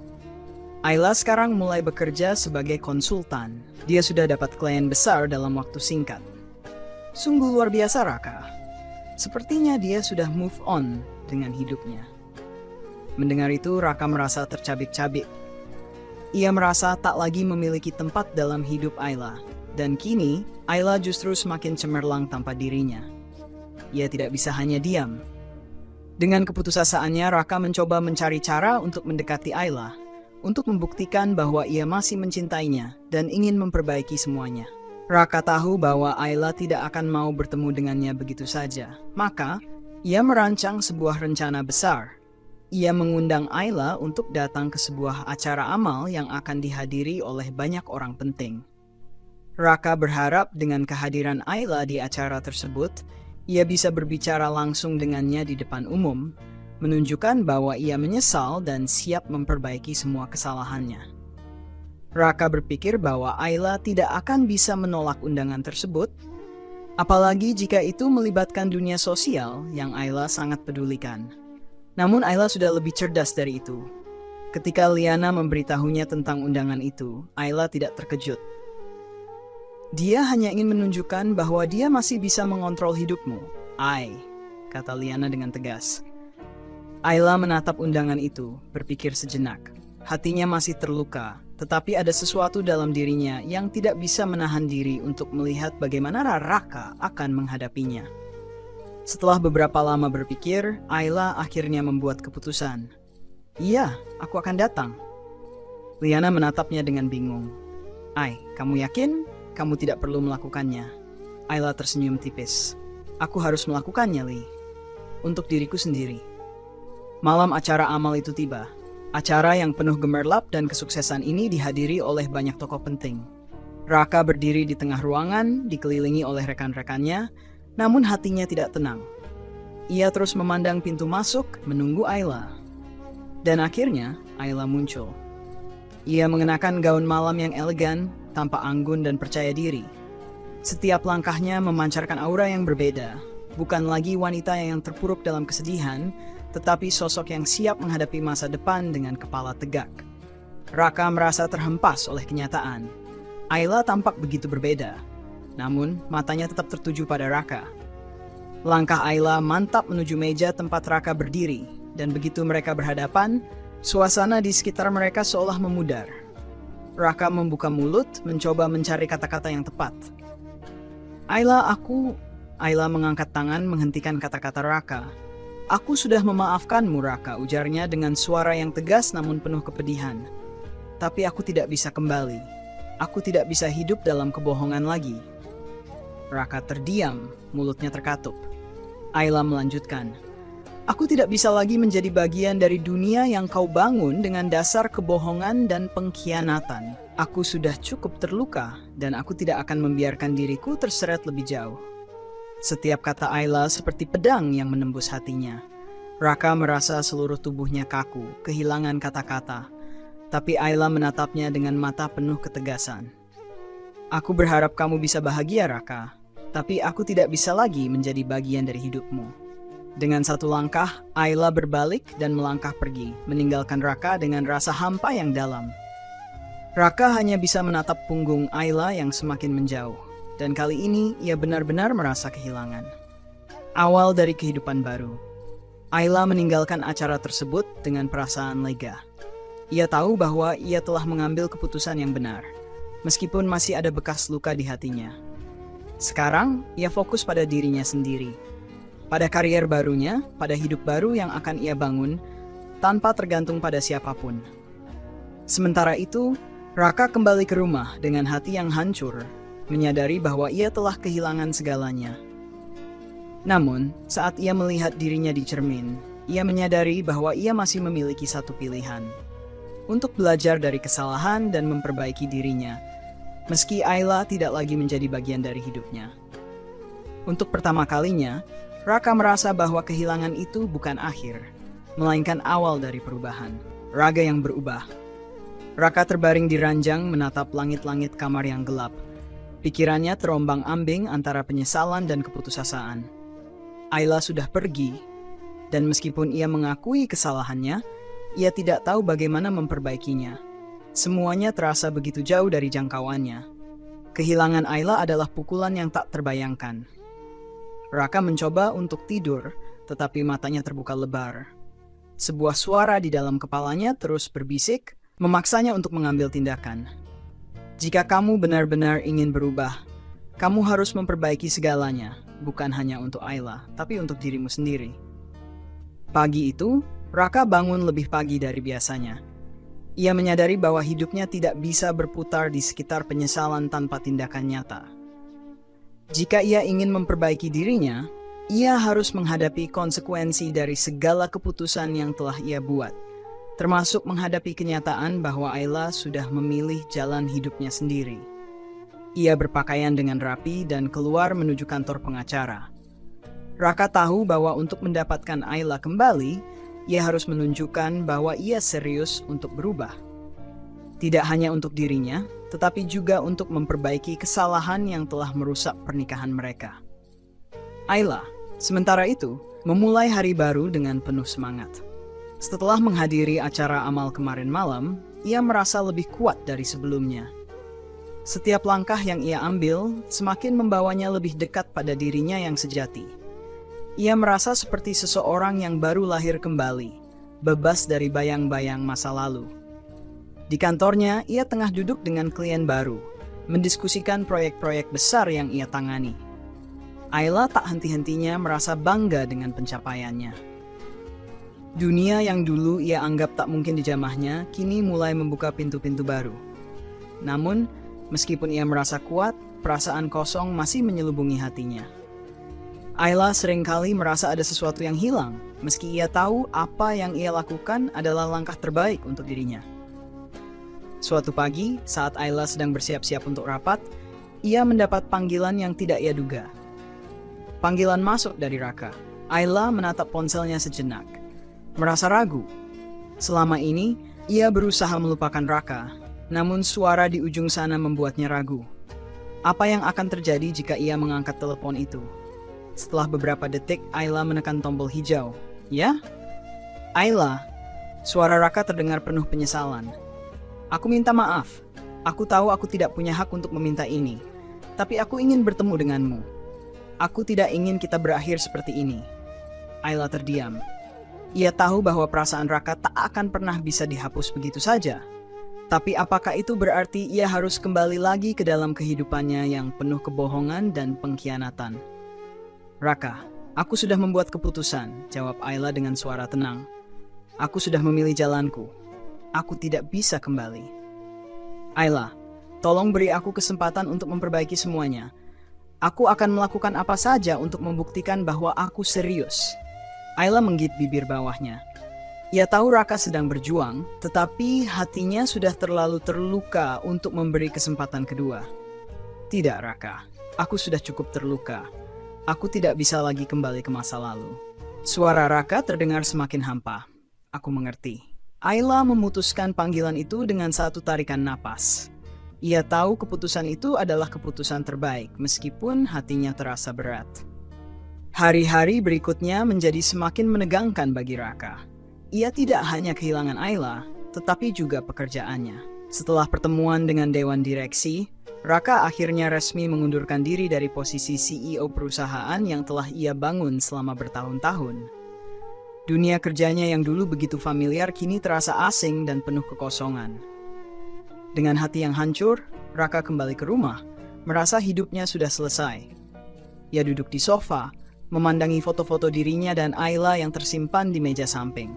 Ayla sekarang mulai bekerja sebagai konsultan. Dia sudah dapat klien besar dalam waktu singkat. Sungguh luar biasa Raka. Sepertinya dia sudah move on dengan hidupnya. Mendengar itu, Raka merasa tercabik-cabik. Ia merasa tak lagi memiliki tempat dalam hidup Ayla. Dan kini, Ayla justru semakin cemerlang tanpa dirinya. Ia tidak bisa hanya diam. Dengan keputusasaannya, Raka mencoba mencari cara untuk mendekati Ayla, untuk membuktikan bahwa ia masih mencintainya dan ingin memperbaiki semuanya. Raka tahu bahwa Ayla tidak akan mau bertemu dengannya begitu saja. Maka, ia merancang sebuah rencana besar. Ia mengundang Ayla untuk datang ke sebuah acara amal yang akan dihadiri oleh banyak orang penting. Raka berharap dengan kehadiran Ayla di acara tersebut, ia bisa berbicara langsung dengannya di depan umum, menunjukkan bahwa ia menyesal dan siap memperbaiki semua kesalahannya. Raka berpikir bahwa Ayla tidak akan bisa menolak undangan tersebut, apalagi jika itu melibatkan dunia sosial yang Ayla sangat pedulikan. Namun Ayla sudah lebih cerdas dari itu. Ketika Liana memberitahunya tentang undangan itu, Ayla tidak terkejut. Dia hanya ingin menunjukkan bahwa dia masih bisa mengontrol hidupmu, kata Liana dengan tegas. Ayla menatap undangan itu, berpikir sejenak. Hatinya masih terluka, tetapi ada sesuatu dalam dirinya yang tidak bisa menahan diri untuk melihat bagaimana Raka akan menghadapinya. Setelah beberapa lama berpikir, Ayla akhirnya membuat keputusan. Iya, aku akan datang. Liana menatapnya dengan bingung. Kamu yakin? Kamu tidak perlu melakukannya. Ayla tersenyum tipis. Aku harus melakukannya, Li. Untuk diriku sendiri. Malam acara amal itu tiba. Acara yang penuh gemerlap dan kesuksesan ini dihadiri oleh banyak tokoh penting. Raka berdiri di tengah ruangan, dikelilingi oleh rekan-rekannya, namun hatinya tidak tenang. Ia terus memandang pintu masuk, menunggu Ayla. Dan akhirnya, Ayla muncul. Ia mengenakan gaun malam yang elegan, tanpa anggun dan percaya diri. Setiap langkahnya memancarkan aura yang berbeda. Bukan lagi wanita yang terpuruk dalam kesedihan, tetapi sosok yang siap menghadapi masa depan dengan kepala tegak. Raka merasa terhempas oleh kenyataan. Ayla tampak begitu berbeda. Namun, matanya tetap tertuju pada Raka. Langkah Ayla mantap menuju meja tempat Raka berdiri, dan begitu mereka berhadapan, suasana di sekitar mereka seolah memudar. Raka membuka mulut, mencoba mencari kata-kata yang tepat. Ayla mengangkat tangan menghentikan kata-kata Raka. Aku sudah memaafkanmu, Raka, ujarnya dengan suara yang tegas namun penuh kepedihan. Tapi aku tidak bisa kembali. Aku tidak bisa hidup dalam kebohongan lagi. Raka terdiam, mulutnya terkatup. Ayla melanjutkan. Aku tidak bisa lagi menjadi bagian dari dunia yang kau bangun dengan dasar kebohongan dan pengkhianatan. Aku sudah cukup terluka dan aku tidak akan membiarkan diriku terseret lebih jauh. Setiap kata Ayla seperti pedang yang menembus hatinya. Raka merasa seluruh tubuhnya kaku, kehilangan kata-kata. Tapi Ayla menatapnya dengan mata penuh ketegasan. Aku berharap kamu bisa bahagia, Raka. Tapi aku tidak bisa lagi menjadi bagian dari hidupmu. Dengan satu langkah, Ayla berbalik dan melangkah pergi, meninggalkan Raka dengan rasa hampa yang dalam. Raka hanya bisa menatap punggung Ayla yang semakin menjauh. Dan kali ini ia benar-benar merasa kehilangan. Awal dari kehidupan baru. Ayla meninggalkan acara tersebut dengan perasaan lega. Ia tahu bahwa ia telah mengambil keputusan yang benar, meskipun masih ada bekas luka di hatinya. Sekarang, ia fokus pada dirinya sendiri. Pada karier barunya, pada hidup baru yang akan ia bangun, tanpa tergantung pada siapapun. Sementara itu, Raka kembali ke rumah dengan hati yang hancur, menyadari bahwa ia telah kehilangan segalanya. Namun, saat ia melihat dirinya di cermin, ia menyadari bahwa ia masih memiliki satu pilihan. Untuk belajar dari kesalahan dan memperbaiki dirinya, meski Ayla tidak lagi menjadi bagian dari hidupnya. Untuk pertama kalinya, Raka merasa bahwa kehilangan itu bukan akhir, melainkan awal dari perubahan. Raga yang berubah. Raka terbaring di ranjang menatap langit-langit kamar yang gelap. Pikirannya terombang-ambing antara penyesalan dan keputusasaan. Ayla sudah pergi, dan meskipun ia mengakui kesalahannya, ia tidak tahu bagaimana memperbaikinya. Semuanya terasa begitu jauh dari jangkauannya. Kehilangan Ayla adalah pukulan yang tak terbayangkan. Raka mencoba untuk tidur, tetapi matanya terbuka lebar. Sebuah suara di dalam kepalanya terus berbisik, memaksanya untuk mengambil tindakan. Jika kamu benar-benar ingin berubah, kamu harus memperbaiki segalanya, bukan hanya untuk Ayla, tapi untuk dirimu sendiri. Pagi itu, Raka bangun lebih pagi dari biasanya. Ia menyadari bahwa hidupnya tidak bisa berputar di sekitar penyesalan tanpa tindakan nyata. Jika ia ingin memperbaiki dirinya, ia harus menghadapi konsekuensi dari segala keputusan yang telah ia buat, termasuk menghadapi kenyataan bahwa Ayla sudah memilih jalan hidupnya sendiri. Ia berpakaian dengan rapi dan keluar menuju kantor pengacara. Raka tahu bahwa untuk mendapatkan Ayla kembali, ia harus menunjukkan bahwa ia serius untuk berubah. Tidak hanya untuk dirinya, tetapi juga untuk memperbaiki kesalahan yang telah merusak pernikahan mereka. Ayla, sementara itu, memulai hari baru dengan penuh semangat. Setelah menghadiri acara amal kemarin malam, ia merasa lebih kuat dari sebelumnya. Setiap langkah yang ia ambil semakin membawanya lebih dekat pada dirinya yang sejati. Ia merasa seperti seseorang yang baru lahir kembali, bebas dari bayang-bayang masa lalu. Di kantornya, ia tengah duduk dengan klien baru, mendiskusikan proyek-proyek besar yang ia tangani. Ayla tak henti-hentinya merasa bangga dengan pencapaiannya. Dunia yang dulu ia anggap tak mungkin dijamahnya, kini mulai membuka pintu-pintu baru. Namun, meskipun ia merasa kuat, perasaan kosong masih menyelubungi hatinya. Ayla seringkali merasa ada sesuatu yang hilang, meski ia tahu apa yang ia lakukan adalah langkah terbaik untuk dirinya. Suatu pagi, saat Ayla sedang bersiap-siap untuk rapat, ia mendapat panggilan yang tidak ia duga. Panggilan masuk dari Raka. Ayla menatap ponselnya sejenak, merasa ragu. Selama ini, ia berusaha melupakan Raka, namun suara di ujung sana membuatnya ragu. Apa yang akan terjadi jika ia mengangkat telepon itu? Setelah beberapa detik, Ayla menekan tombol hijau. Ya? Ayla, suara Raka terdengar penuh penyesalan. Aku minta maaf. Aku tahu aku tidak punya hak untuk meminta ini. Tapi aku ingin bertemu denganmu. Aku tidak ingin kita berakhir seperti ini. Ayla terdiam. Ia tahu bahwa perasaan Raka tak akan pernah bisa dihapus begitu saja. Tapi apakah itu berarti ia harus kembali lagi ke dalam kehidupannya yang penuh kebohongan dan pengkhianatan? Raka, aku sudah membuat keputusan, jawab Ayla dengan suara tenang. Aku sudah memilih jalanku. Aku tidak bisa kembali. Ayla, tolong beri aku kesempatan untuk memperbaiki semuanya. Aku akan melakukan apa saja untuk membuktikan bahwa aku serius. Ayla menggigit bibir bawahnya. Ia tahu Raka sedang berjuang, tetapi hatinya sudah terlalu terluka untuk memberi kesempatan kedua. Tidak, Raka. Aku sudah cukup terluka. Aku tidak bisa lagi kembali ke masa lalu. Suara Raka terdengar semakin hampa. Aku mengerti. Ayla memutuskan panggilan itu dengan satu tarikan napas. Ia tahu keputusan itu adalah keputusan terbaik, meskipun hatinya terasa berat. Hari-hari berikutnya menjadi semakin menegangkan bagi Raka. Ia tidak hanya kehilangan Ayla, tetapi juga pekerjaannya. Setelah pertemuan dengan Dewan Direksi, Raka akhirnya resmi mengundurkan diri dari posisi CEO perusahaan yang telah ia bangun selama bertahun-tahun. Dunia kerjanya yang dulu begitu familiar kini terasa asing dan penuh kekosongan. Dengan hati yang hancur, Raka kembali ke rumah, merasa hidupnya sudah selesai. Ia duduk di sofa, memandangi foto-foto dirinya dan Ayla yang tersimpan di meja samping.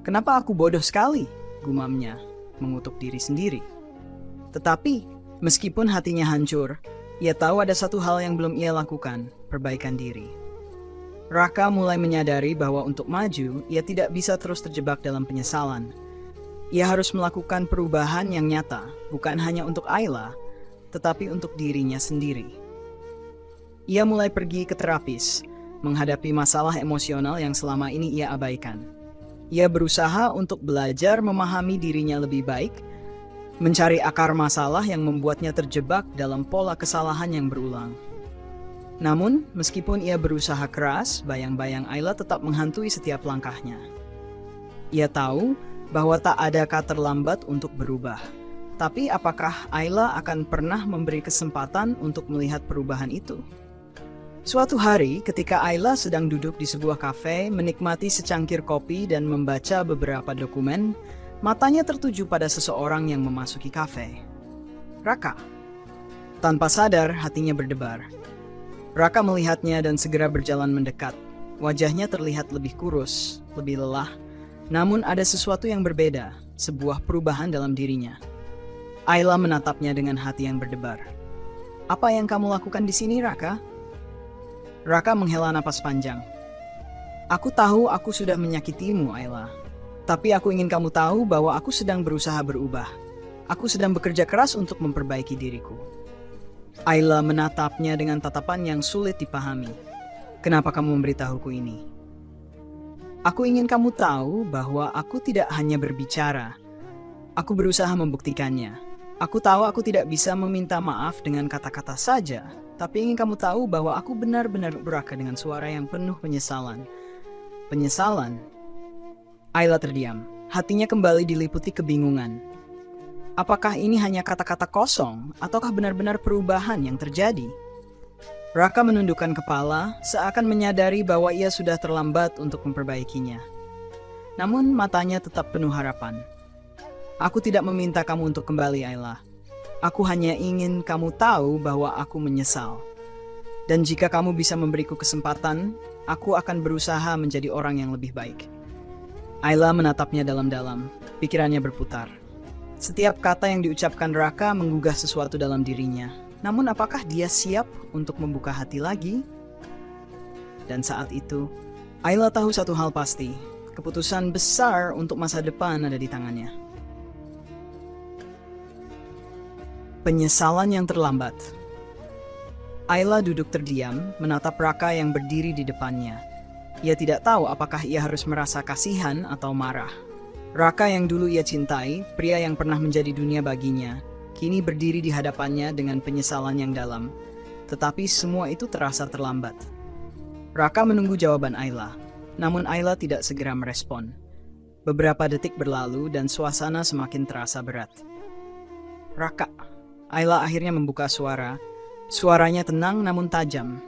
Kenapa aku bodoh sekali? Gumamnya, mengutuk diri sendiri. Tetapi, meskipun hatinya hancur, ia tahu ada satu hal yang belum ia lakukan, perbaikan diri. Raka mulai menyadari bahwa untuk maju, ia tidak bisa terus terjebak dalam penyesalan. Ia harus melakukan perubahan yang nyata, bukan hanya untuk Ayla, tetapi untuk dirinya sendiri. Ia mulai pergi ke terapis, menghadapi masalah emosional yang selama ini ia abaikan. Ia berusaha untuk belajar memahami dirinya lebih baik, mencari akar masalah yang membuatnya terjebak dalam pola kesalahan yang berulang. Namun, meskipun ia berusaha keras, bayang-bayang Ayla tetap menghantui setiap langkahnya. Ia tahu bahwa tak ada kata terlambat untuk berubah. Tapi apakah Ayla akan pernah memberi kesempatan untuk melihat perubahan itu? Suatu hari, ketika Ayla sedang duduk di sebuah kafe, menikmati secangkir kopi dan membaca beberapa dokumen, matanya tertuju pada seseorang yang memasuki kafe. Raka. Tanpa sadar, hatinya berdebar. Raka melihatnya dan segera berjalan mendekat. Wajahnya terlihat lebih kurus, lebih lelah, namun ada sesuatu yang berbeda, sebuah perubahan dalam dirinya. Ayla menatapnya dengan hati yang berdebar. Apa yang kamu lakukan di sini, Raka? Raka menghela napas panjang. Aku tahu aku sudah menyakitimu, Ayla. Tapi aku ingin kamu tahu bahwa aku sedang berusaha berubah. Aku sedang bekerja keras untuk memperbaiki diriku. Ayla menatapnya dengan tatapan yang sulit dipahami. Kenapa kamu memberitahuku ini? Aku ingin kamu tahu bahwa aku tidak hanya berbicara. Aku berusaha membuktikannya. Aku tahu aku tidak bisa meminta maaf dengan kata-kata saja, tapi ingin kamu tahu bahwa aku benar-benar Raka dengan suara yang penuh penyesalan. Penyesalan? Ayla terdiam. Hatinya kembali diliputi kebingungan. Apakah ini hanya kata-kata kosong, ataukah benar-benar perubahan yang terjadi? Raka menundukkan kepala, seakan menyadari bahwa ia sudah terlambat untuk memperbaikinya. Namun matanya tetap penuh harapan. Aku tidak meminta kamu untuk kembali, Ayla. Aku hanya ingin kamu tahu bahwa aku menyesal. Dan jika kamu bisa memberiku kesempatan, aku akan berusaha menjadi orang yang lebih baik. Ayla menatapnya dalam-dalam, pikirannya berputar. Setiap kata yang diucapkan Raka menggugah sesuatu dalam dirinya. Namun apakah dia siap untuk membuka hati lagi? Dan saat itu, Ayla tahu satu hal pasti. Keputusan besar untuk masa depan ada di tangannya. Penyesalan yang terlambat. Ayla duduk terdiam, menatap Raka yang berdiri di depannya. Ia tidak tahu apakah ia harus merasa kasihan atau marah. Raka yang dulu ia cintai, pria yang pernah menjadi dunia baginya, kini berdiri di hadapannya dengan penyesalan yang dalam. Tetapi semua itu terasa terlambat. Raka menunggu jawaban Ayla, namun Ayla tidak segera merespon. Beberapa detik berlalu dan suasana semakin terasa berat. Raka. Ayla akhirnya membuka suara. Suaranya tenang namun tajam.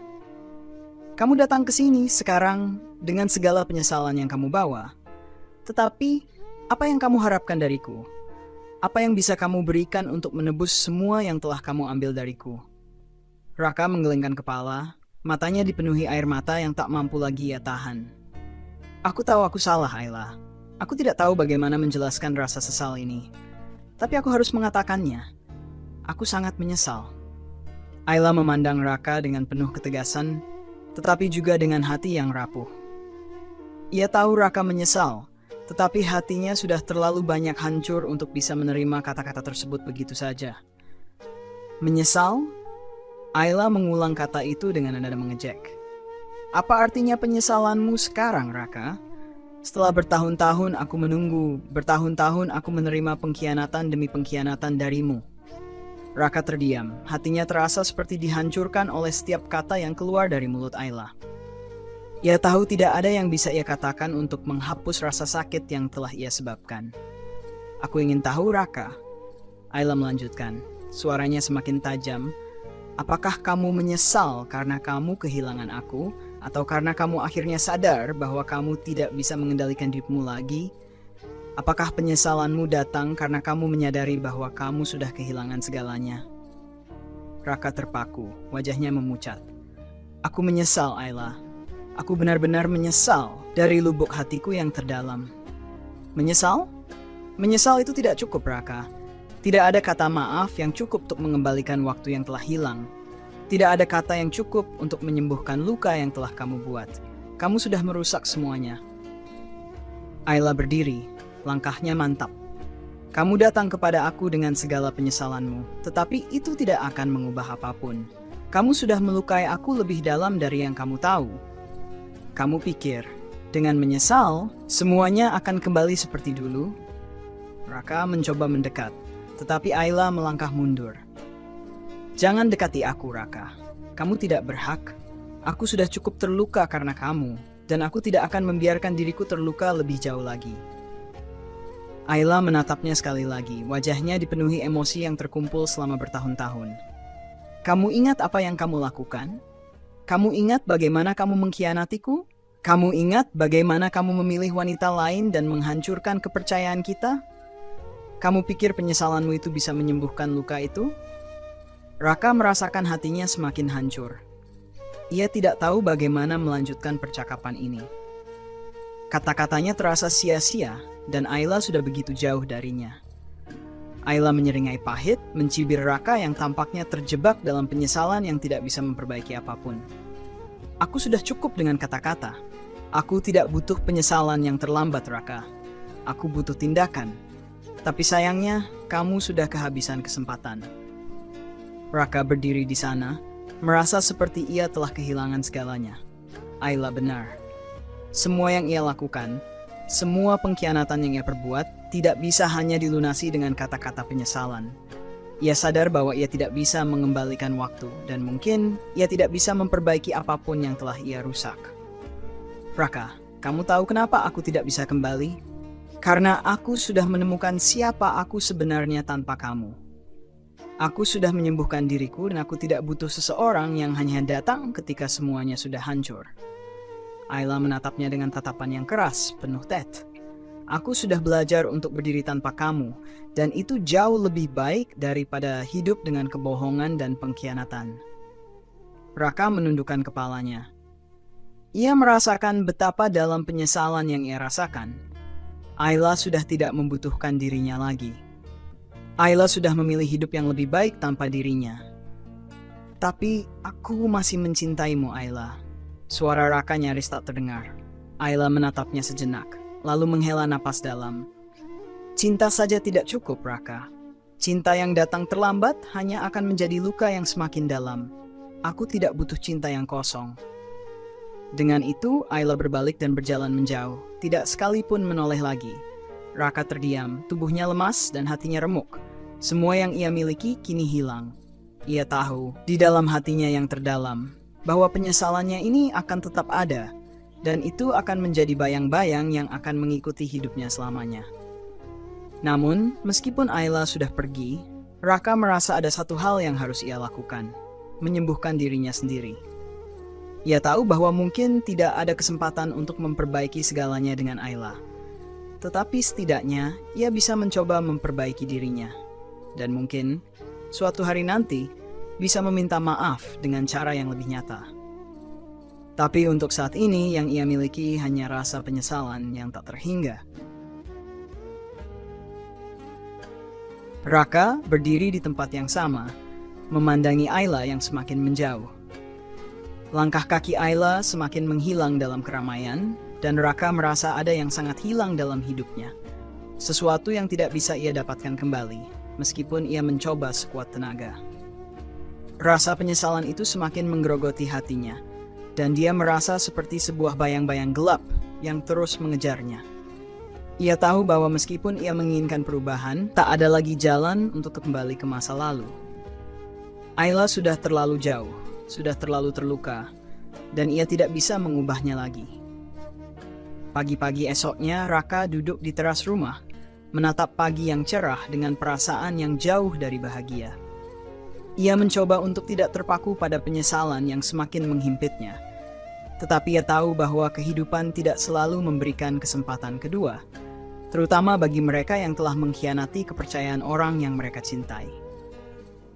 Kamu datang ke sini sekarang dengan segala penyesalan yang kamu bawa. Tetapi, apa yang kamu harapkan dariku? Apa yang bisa kamu berikan untuk menebus semua yang telah kamu ambil dariku? Raka menggelengkan kepala, matanya dipenuhi air mata yang tak mampu lagi ia tahan. Aku tahu aku salah, Ayla. Aku tidak tahu bagaimana menjelaskan rasa sesal ini. Tapi aku harus mengatakannya. Aku sangat menyesal. Ayla memandang Raka dengan penuh ketegasan, tetapi juga dengan hati yang rapuh. Ia tahu Raka menyesal, tetapi hatinya sudah terlalu banyak hancur untuk bisa menerima kata-kata tersebut begitu saja. Menyesal? Ayla mengulang kata itu dengan nada mengejek. Apa artinya penyesalanmu sekarang, Raka? Setelah bertahun-tahun aku menunggu, bertahun-tahun aku menerima pengkhianatan demi pengkhianatan darimu. Raka terdiam, hatinya terasa seperti dihancurkan oleh setiap kata yang keluar dari mulut Ayla. Ia tahu tidak ada yang bisa ia katakan untuk menghapus rasa sakit yang telah ia sebabkan. Aku ingin tahu, Raka. Ayla melanjutkan, suaranya semakin tajam. Apakah kamu menyesal karena kamu kehilangan aku, atau karena kamu akhirnya sadar bahwa kamu tidak bisa mengendalikan dirimu lagi? Apakah penyesalanmu datang karena kamu menyadari bahwa kamu sudah kehilangan segalanya? Raka terpaku, wajahnya memucat. Aku menyesal, Ayla. Aku benar-benar menyesal dari lubuk hatiku yang terdalam. Menyesal? Menyesal itu tidak cukup, Raka. Tidak ada kata maaf yang cukup untuk mengembalikan waktu yang telah hilang. Tidak ada kata yang cukup untuk menyembuhkan luka yang telah kamu buat. Kamu sudah merusak semuanya. Ayla berdiri. Langkahnya mantap. Kamu datang kepada aku dengan segala penyesalanmu, tetapi itu tidak akan mengubah apapun. Kamu sudah melukai aku lebih dalam dari yang kamu tahu. Kamu pikir, dengan menyesal, semuanya akan kembali seperti dulu? Raka mencoba mendekat, tetapi Ayla melangkah mundur. Jangan dekati aku, Raka. Kamu tidak berhak. Aku sudah cukup terluka karena kamu, dan aku tidak akan membiarkan diriku terluka lebih jauh lagi. Ayla menatapnya sekali lagi, wajahnya dipenuhi emosi yang terkumpul selama bertahun-tahun. Kamu ingat apa yang kamu lakukan? Kamu ingat bagaimana kamu mengkhianatiku? Kamu ingat bagaimana kamu memilih wanita lain dan menghancurkan kepercayaan kita? Kamu pikir penyesalanmu itu bisa menyembuhkan luka itu? Raka merasakan hatinya semakin hancur. Ia tidak tahu bagaimana melanjutkan percakapan ini. Kata-katanya terasa sia-sia dan Ayla sudah begitu jauh darinya. Ayla menyeringai pahit, mencibir Raka yang tampaknya terjebak dalam penyesalan yang tidak bisa memperbaiki apapun. Aku sudah cukup dengan kata-kata. Aku tidak butuh penyesalan yang terlambat, Raka. Aku butuh tindakan. Tapi sayangnya, kamu sudah kehabisan kesempatan. Raka berdiri di sana, merasa seperti ia telah kehilangan segalanya. Ayla benar. Semua yang ia lakukan, semua pengkhianatan yang ia perbuat, tidak bisa hanya dilunasi dengan kata-kata penyesalan. Ia sadar bahwa ia tidak bisa mengembalikan waktu, dan mungkin ia tidak bisa memperbaiki apapun yang telah ia rusak. Raka, kamu tahu kenapa aku tidak bisa kembali? Karena aku sudah menemukan siapa aku sebenarnya tanpa kamu. Aku sudah menyembuhkan diriku dan aku tidak butuh seseorang yang hanya datang ketika semuanya sudah hancur. Ayla menatapnya dengan tatapan yang keras, penuh tet. Aku sudah belajar untuk berdiri tanpa kamu, dan itu jauh lebih baik daripada hidup dengan kebohongan dan pengkhianatan. Raka menundukkan kepalanya. Ia merasakan betapa dalam penyesalan yang ia rasakan. Ayla sudah tidak membutuhkan dirinya lagi. Ayla sudah memilih hidup yang lebih baik tanpa dirinya. Tapi aku masih mencintaimu, Ayla. Suara Raka nyaris tak terdengar. Ayla menatapnya sejenak, lalu menghela napas dalam. Cinta saja tidak cukup, Raka. Cinta yang datang terlambat hanya akan menjadi luka yang semakin dalam. Aku tidak butuh cinta yang kosong. Dengan itu, Ayla berbalik dan berjalan menjauh, tidak sekalipun menoleh lagi. Raka terdiam, tubuhnya lemas dan hatinya remuk. Semua yang ia miliki kini hilang. Ia tahu, di dalam hatinya yang terdalam, bahwa penyesalannya ini akan tetap ada, dan itu akan menjadi bayang-bayang yang akan mengikuti hidupnya selamanya. Namun, meskipun Ayla sudah pergi, Raka merasa ada satu hal yang harus ia lakukan, menyembuhkan dirinya sendiri. Ia tahu bahwa mungkin tidak ada kesempatan untuk memperbaiki segalanya dengan Ayla. Tetapi setidaknya, ia bisa mencoba memperbaiki dirinya. Dan mungkin, suatu hari nanti, bisa meminta maaf dengan cara yang lebih nyata. Tapi untuk saat ini yang ia miliki hanya rasa penyesalan yang tak terhingga. Raka berdiri di tempat yang sama, memandangi Ayla yang semakin menjauh. Langkah kaki Ayla semakin menghilang dalam keramaian, dan Raka merasa ada yang sangat hilang dalam hidupnya. Sesuatu yang tidak bisa ia dapatkan kembali, meskipun ia mencoba sekuat tenaga. Rasa penyesalan itu semakin menggerogoti hatinya, dan dia merasa seperti sebuah bayang-bayang gelap yang terus mengejarnya. Ia tahu bahwa meskipun ia menginginkan perubahan, tak ada lagi jalan untuk kembali ke masa lalu. Ayla sudah terlalu jauh, sudah terlalu terluka, dan ia tidak bisa mengubahnya lagi. Pagi-pagi esoknya, Raka duduk di teras rumah, menatap pagi yang cerah dengan perasaan yang jauh dari bahagia. Ia mencoba untuk tidak terpaku pada penyesalan yang semakin menghimpitnya. Tetapi ia tahu bahwa kehidupan tidak selalu memberikan kesempatan kedua, terutama bagi mereka yang telah mengkhianati kepercayaan orang yang mereka cintai.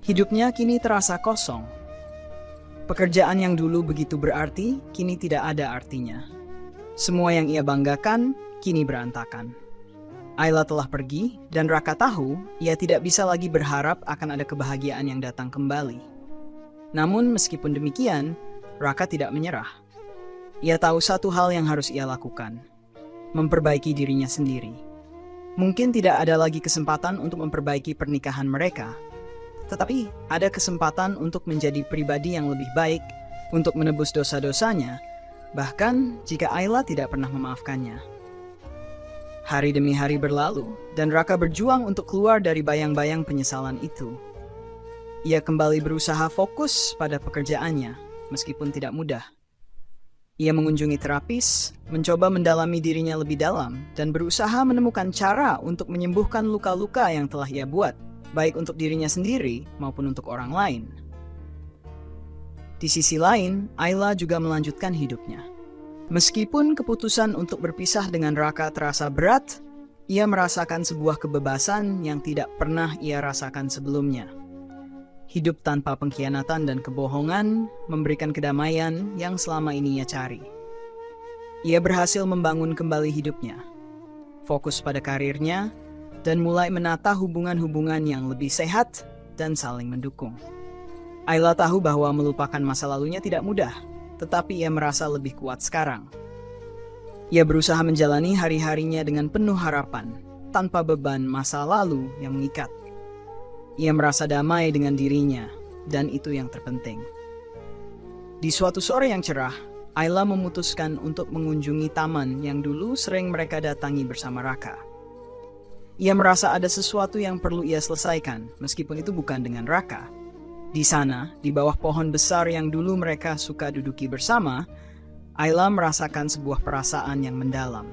Hidupnya kini terasa kosong. Pekerjaan yang dulu begitu berarti, kini tidak ada artinya. Semua yang ia banggakan, kini berantakan. Ayla telah pergi, dan Raka tahu ia tidak bisa lagi berharap akan ada kebahagiaan yang datang kembali. Namun meskipun demikian, Raka tidak menyerah. Ia tahu satu hal yang harus ia lakukan, memperbaiki dirinya sendiri. Mungkin tidak ada lagi kesempatan untuk memperbaiki pernikahan mereka, tetapi ada kesempatan untuk menjadi pribadi yang lebih baik, untuk menebus dosa-dosanya, bahkan jika Ayla tidak pernah memaafkannya. Hari demi hari berlalu, dan Raka berjuang untuk keluar dari bayang-bayang penyesalan itu. Ia kembali berusaha fokus pada pekerjaannya, meskipun tidak mudah. Ia mengunjungi terapis, mencoba mendalami dirinya lebih dalam, dan berusaha menemukan cara untuk menyembuhkan luka-luka yang telah ia buat, baik untuk dirinya sendiri maupun untuk orang lain. Di sisi lain, Ayla juga melanjutkan hidupnya. Meskipun keputusan untuk berpisah dengan Raka terasa berat, ia merasakan sebuah kebebasan yang tidak pernah ia rasakan sebelumnya. Hidup tanpa pengkhianatan dan kebohongan memberikan kedamaian yang selama ini ia cari. Ia berhasil membangun kembali hidupnya, fokus pada karirnya, dan mulai menata hubungan-hubungan yang lebih sehat dan saling mendukung. Ayla tahu bahwa melupakan masa lalunya tidak mudah, tetapi ia merasa lebih kuat sekarang. Ia berusaha menjalani hari-harinya dengan penuh harapan, tanpa beban masa lalu yang mengikat. Ia merasa damai dengan dirinya, dan itu yang terpenting. Di suatu sore yang cerah, Ayla memutuskan untuk mengunjungi taman yang dulu sering mereka datangi bersama Raka. Ia merasa ada sesuatu yang perlu ia selesaikan, meskipun itu bukan dengan Raka. Di sana, di bawah pohon besar yang dulu mereka suka duduki bersama, Ayla merasakan sebuah perasaan yang mendalam.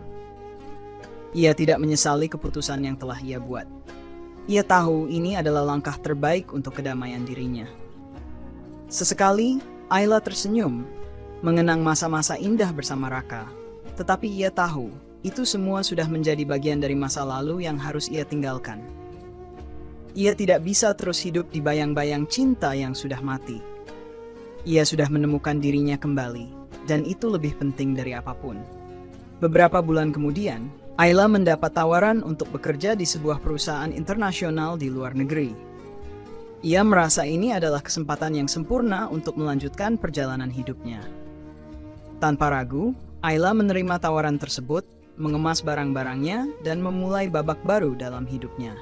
Ia tidak menyesali keputusan yang telah ia buat. Ia tahu ini adalah langkah terbaik untuk kedamaian dirinya. Sesekali, Ayla tersenyum, mengenang masa-masa indah bersama Raka. Tetapi ia tahu, itu semua sudah menjadi bagian dari masa lalu yang harus ia tinggalkan. Ia tidak bisa terus hidup di bayang-bayang cinta yang sudah mati. Ia sudah menemukan dirinya kembali, dan itu lebih penting dari apapun. Beberapa bulan kemudian, Ayla mendapat tawaran untuk bekerja di sebuah perusahaan internasional di luar negeri. Ia merasa ini adalah kesempatan yang sempurna untuk melanjutkan perjalanan hidupnya. Tanpa ragu, Ayla menerima tawaran tersebut, mengemas barang-barangnya, dan memulai babak baru dalam hidupnya.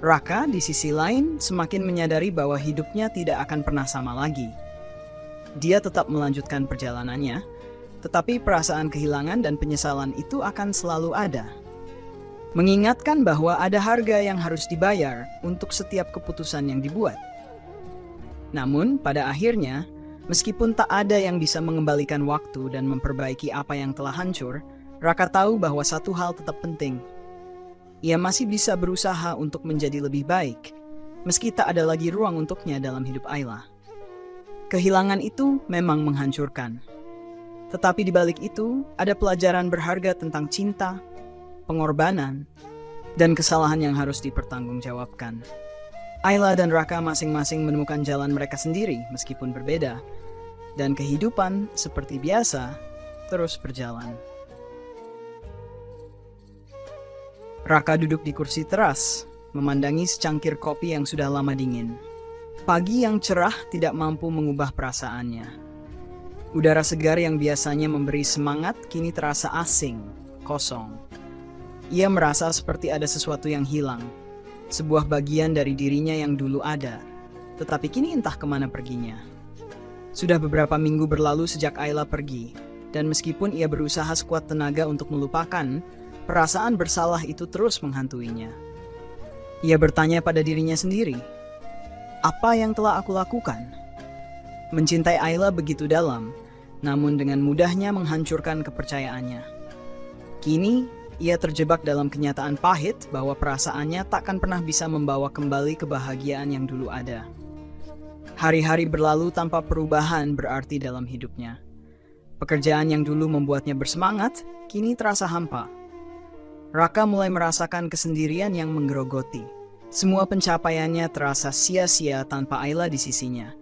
Raka, di sisi lain, semakin menyadari bahwa hidupnya tidak akan pernah sama lagi. Dia tetap melanjutkan perjalanannya, tetapi perasaan kehilangan dan penyesalan itu akan selalu ada. Mengingatkan bahwa ada harga yang harus dibayar untuk setiap keputusan yang dibuat. Namun, pada akhirnya, meskipun tak ada yang bisa mengembalikan waktu dan memperbaiki apa yang telah hancur, Raka tahu bahwa satu hal tetap penting. Ia masih bisa berusaha untuk menjadi lebih baik, meski tak ada lagi ruang untuknya dalam hidup Ayla. Kehilangan itu memang menghancurkan. Tetapi di balik itu, ada pelajaran berharga tentang cinta, pengorbanan, dan kesalahan yang harus dipertanggungjawabkan. Ayla dan Raka masing-masing menemukan jalan mereka sendiri meskipun berbeda, dan kehidupan seperti biasa terus berjalan. Raka duduk di kursi teras, memandangi secangkir kopi yang sudah lama dingin. Pagi yang cerah tidak mampu mengubah perasaannya. Udara segar yang biasanya memberi semangat kini terasa asing, kosong. Ia merasa seperti ada sesuatu yang hilang, sebuah bagian dari dirinya yang dulu ada, tetapi kini entah kemana perginya. Sudah beberapa minggu berlalu sejak Ayla pergi, dan meskipun ia berusaha sekuat tenaga untuk melupakan, perasaan bersalah itu terus menghantuinya. Ia bertanya pada dirinya sendiri, apa yang telah aku lakukan? Mencintai Ayla begitu dalam, namun dengan mudahnya menghancurkan kepercayaannya. Kini, ia terjebak dalam kenyataan pahit bahwa perasaannya takkan pernah bisa membawa kembali kebahagiaan yang dulu ada. Hari-hari berlalu tanpa perubahan berarti dalam hidupnya. Pekerjaan yang dulu membuatnya bersemangat, kini terasa hampa. Raka mulai merasakan kesendirian yang menggerogoti. Semua pencapaiannya terasa sia-sia tanpa Ayla di sisinya.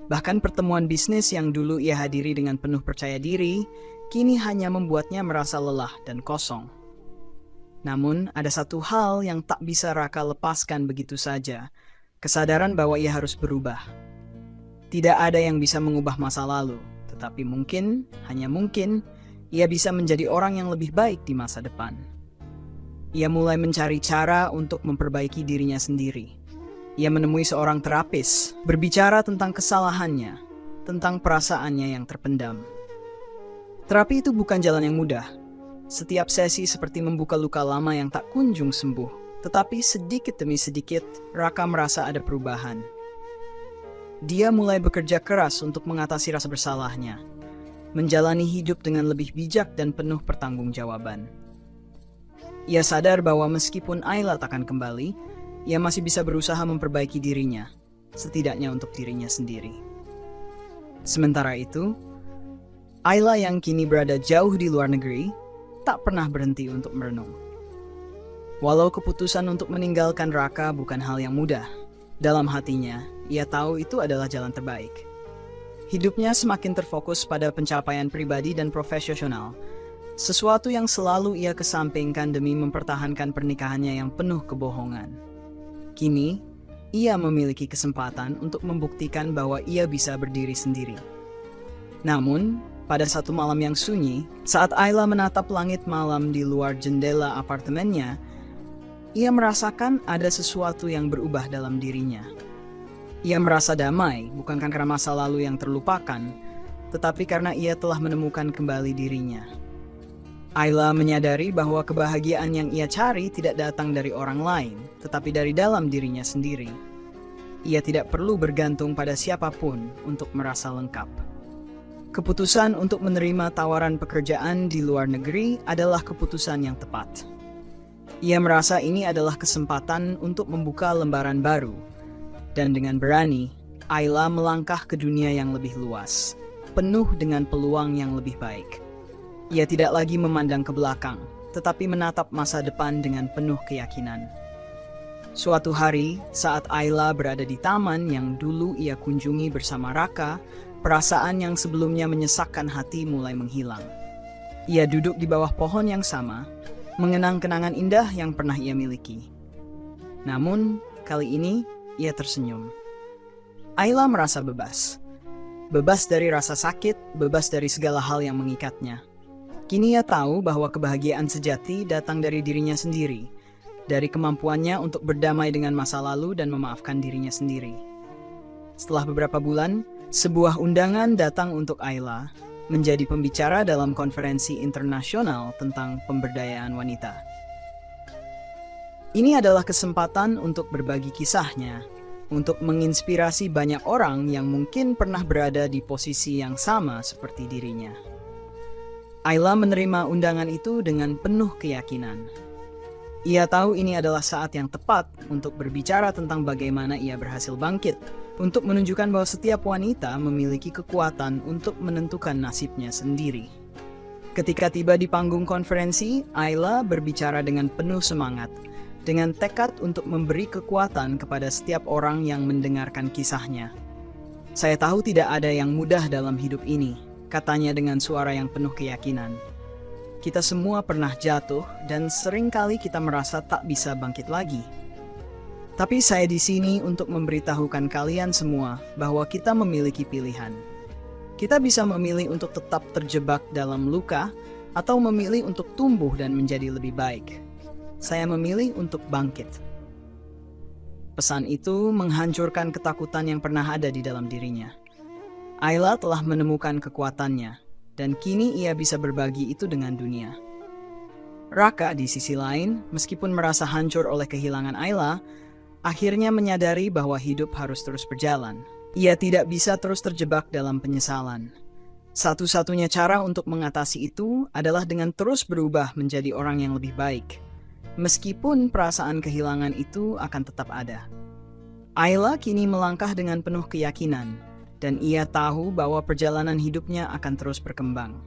Bahkan pertemuan bisnis yang dulu ia hadiri dengan penuh percaya diri, kini hanya membuatnya merasa lelah dan kosong. Namun, ada satu hal yang tak bisa Raka lepaskan begitu saja, kesadaran bahwa ia harus berubah. Tidak ada yang bisa mengubah masa lalu, tetapi mungkin, hanya mungkin, ia bisa menjadi orang yang lebih baik di masa depan. Ia mulai mencari cara untuk memperbaiki dirinya sendiri. Ia menemui seorang terapis, berbicara tentang kesalahannya, tentang perasaannya yang terpendam. Terapi itu bukan jalan yang mudah. Setiap sesi seperti membuka luka lama yang tak kunjung sembuh. Tetapi sedikit demi sedikit, Raka merasa ada perubahan. Dia mulai bekerja keras untuk mengatasi rasa bersalahnya. menjalani hidup dengan lebih bijak dan penuh pertanggungjawaban. Ia sadar bahwa meskipun Ayla takkan kembali, ia masih bisa berusaha memperbaiki dirinya, setidaknya untuk dirinya sendiri. Sementara itu, Ayla yang kini berada jauh di luar negeri, tak pernah berhenti untuk merenung. Walau keputusan untuk meninggalkan Raka bukan hal yang mudah, dalam hatinya, ia tahu itu adalah jalan terbaik. Hidupnya semakin terfokus pada pencapaian pribadi dan profesional, sesuatu yang selalu ia kesampingkan demi mempertahankan pernikahannya yang penuh kebohongan. Kini, ia memiliki kesempatan untuk membuktikan bahwa ia bisa berdiri sendiri. Namun, pada satu malam yang sunyi, saat Ayla menatap langit malam di luar jendela apartemennya, ia merasakan ada sesuatu yang berubah dalam dirinya. Ia merasa damai, bukan karena masa lalu yang terlupakan, tetapi karena ia telah menemukan kembali dirinya. Ayla menyadari bahwa kebahagiaan yang ia cari tidak datang dari orang lain, tetapi dari dalam dirinya sendiri. Ia tidak perlu bergantung pada siapapun untuk merasa lengkap. Keputusan untuk menerima tawaran pekerjaan di luar negeri adalah keputusan yang tepat. Ia merasa ini adalah kesempatan untuk membuka lembaran baru, dan dengan berani, Ayla melangkah ke dunia yang lebih luas, penuh dengan peluang yang lebih baik. Ia tidak lagi memandang ke belakang, tetapi menatap masa depan dengan penuh keyakinan. Suatu hari, saat Ayla berada di taman yang dulu ia kunjungi bersama Raka, perasaan yang sebelumnya menyesakkan hati mulai menghilang. Ia duduk di bawah pohon yang sama, mengenang kenangan indah yang pernah ia miliki. Namun, kali ini ia tersenyum. Ayla merasa bebas. Bebas dari rasa sakit, bebas dari segala hal yang mengikatnya. Kini ia tahu bahwa kebahagiaan sejati datang dari dirinya sendiri, dari kemampuannya untuk berdamai dengan masa lalu dan memaafkan dirinya sendiri. Setelah beberapa bulan, sebuah undangan datang untuk Ayla menjadi pembicara dalam konferensi internasional tentang pemberdayaan wanita. Ini adalah kesempatan untuk berbagi kisahnya, untuk menginspirasi banyak orang yang mungkin pernah berada di posisi yang sama seperti dirinya. Ayla menerima undangan itu dengan penuh keyakinan. Ia tahu ini adalah saat yang tepat untuk berbicara tentang bagaimana ia berhasil bangkit, untuk menunjukkan bahwa setiap wanita memiliki kekuatan untuk menentukan nasibnya sendiri. Ketika tiba di panggung konferensi, Ayla berbicara dengan penuh semangat, dengan tekad untuk memberi kekuatan kepada setiap orang yang mendengarkan kisahnya. "Saya tahu tidak ada yang mudah dalam hidup ini," katanya dengan suara yang penuh keyakinan. "Kita semua pernah jatuh dan seringkali kita merasa tak bisa bangkit lagi. Tapi saya di sini untuk memberitahukan kalian semua bahwa kita memiliki pilihan. Kita bisa memilih untuk tetap terjebak dalam luka atau memilih untuk tumbuh dan menjadi lebih baik. Saya memilih untuk bangkit." Pesan itu menghancurkan ketakutan yang pernah ada di dalam dirinya. Ayla telah menemukan kekuatannya, dan kini ia bisa berbagi itu dengan dunia. Raka di sisi lain, meskipun merasa hancur oleh kehilangan Ayla, akhirnya menyadari bahwa hidup harus terus berjalan. Ia tidak bisa terus terjebak dalam penyesalan. Satu-satunya cara untuk mengatasi itu adalah dengan terus berubah menjadi orang yang lebih baik, meskipun perasaan kehilangan itu akan tetap ada. Ayla kini melangkah dengan penuh keyakinan, dan ia tahu bahwa perjalanan hidupnya akan terus berkembang.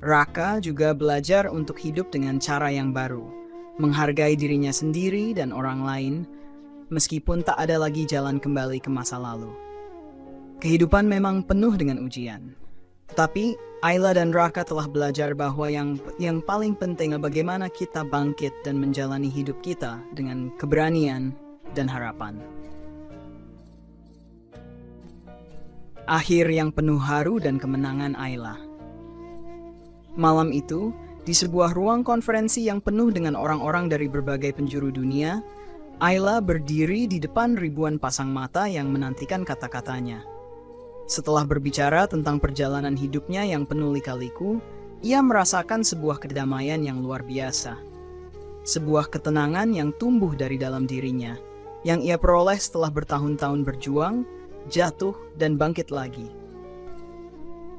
Raka juga belajar untuk hidup dengan cara yang baru, menghargai dirinya sendiri dan orang lain, meskipun tak ada lagi jalan kembali ke masa lalu. Kehidupan memang penuh dengan ujian. Tetapi Ayla dan Raka telah belajar bahwa yang paling penting adalah bagaimana kita bangkit dan menjalani hidup kita dengan keberanian dan harapan. Akhir yang penuh haru dan kemenangan Ayla. Malam itu, di sebuah ruang konferensi yang penuh dengan orang-orang dari berbagai penjuru dunia, Ayla berdiri di depan ribuan pasang mata yang menantikan kata-katanya. Setelah berbicara tentang perjalanan hidupnya yang penuh lika-liku, ia merasakan sebuah kedamaian yang luar biasa. Sebuah ketenangan yang tumbuh dari dalam dirinya, yang ia peroleh setelah bertahun-tahun berjuang, jatuh, dan bangkit lagi.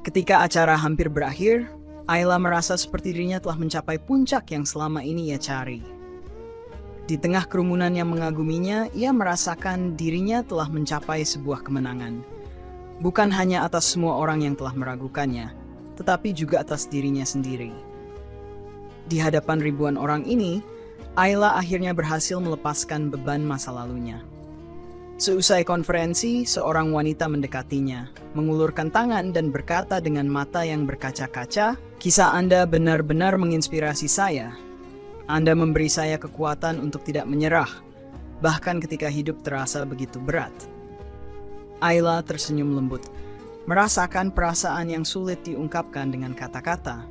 Ketika acara hampir berakhir, Ayla merasa seperti dirinya telah mencapai puncak yang selama ini ia cari. Di tengah kerumunan yang mengaguminya, ia merasakan dirinya telah mencapai sebuah kemenangan. Bukan hanya atas semua orang yang telah meragukannya, tetapi juga atas dirinya sendiri. Di hadapan ribuan orang ini, Ayla akhirnya berhasil melepaskan beban masa lalunya. Seusai konferensi, seorang wanita mendekatinya, mengulurkan tangan dan berkata dengan mata yang berkaca-kaca, "Kisah Anda benar-benar menginspirasi saya. Anda memberi saya kekuatan untuk tidak menyerah, bahkan ketika hidup terasa begitu berat." Ayla tersenyum lembut, merasakan perasaan yang sulit diungkapkan dengan kata-kata.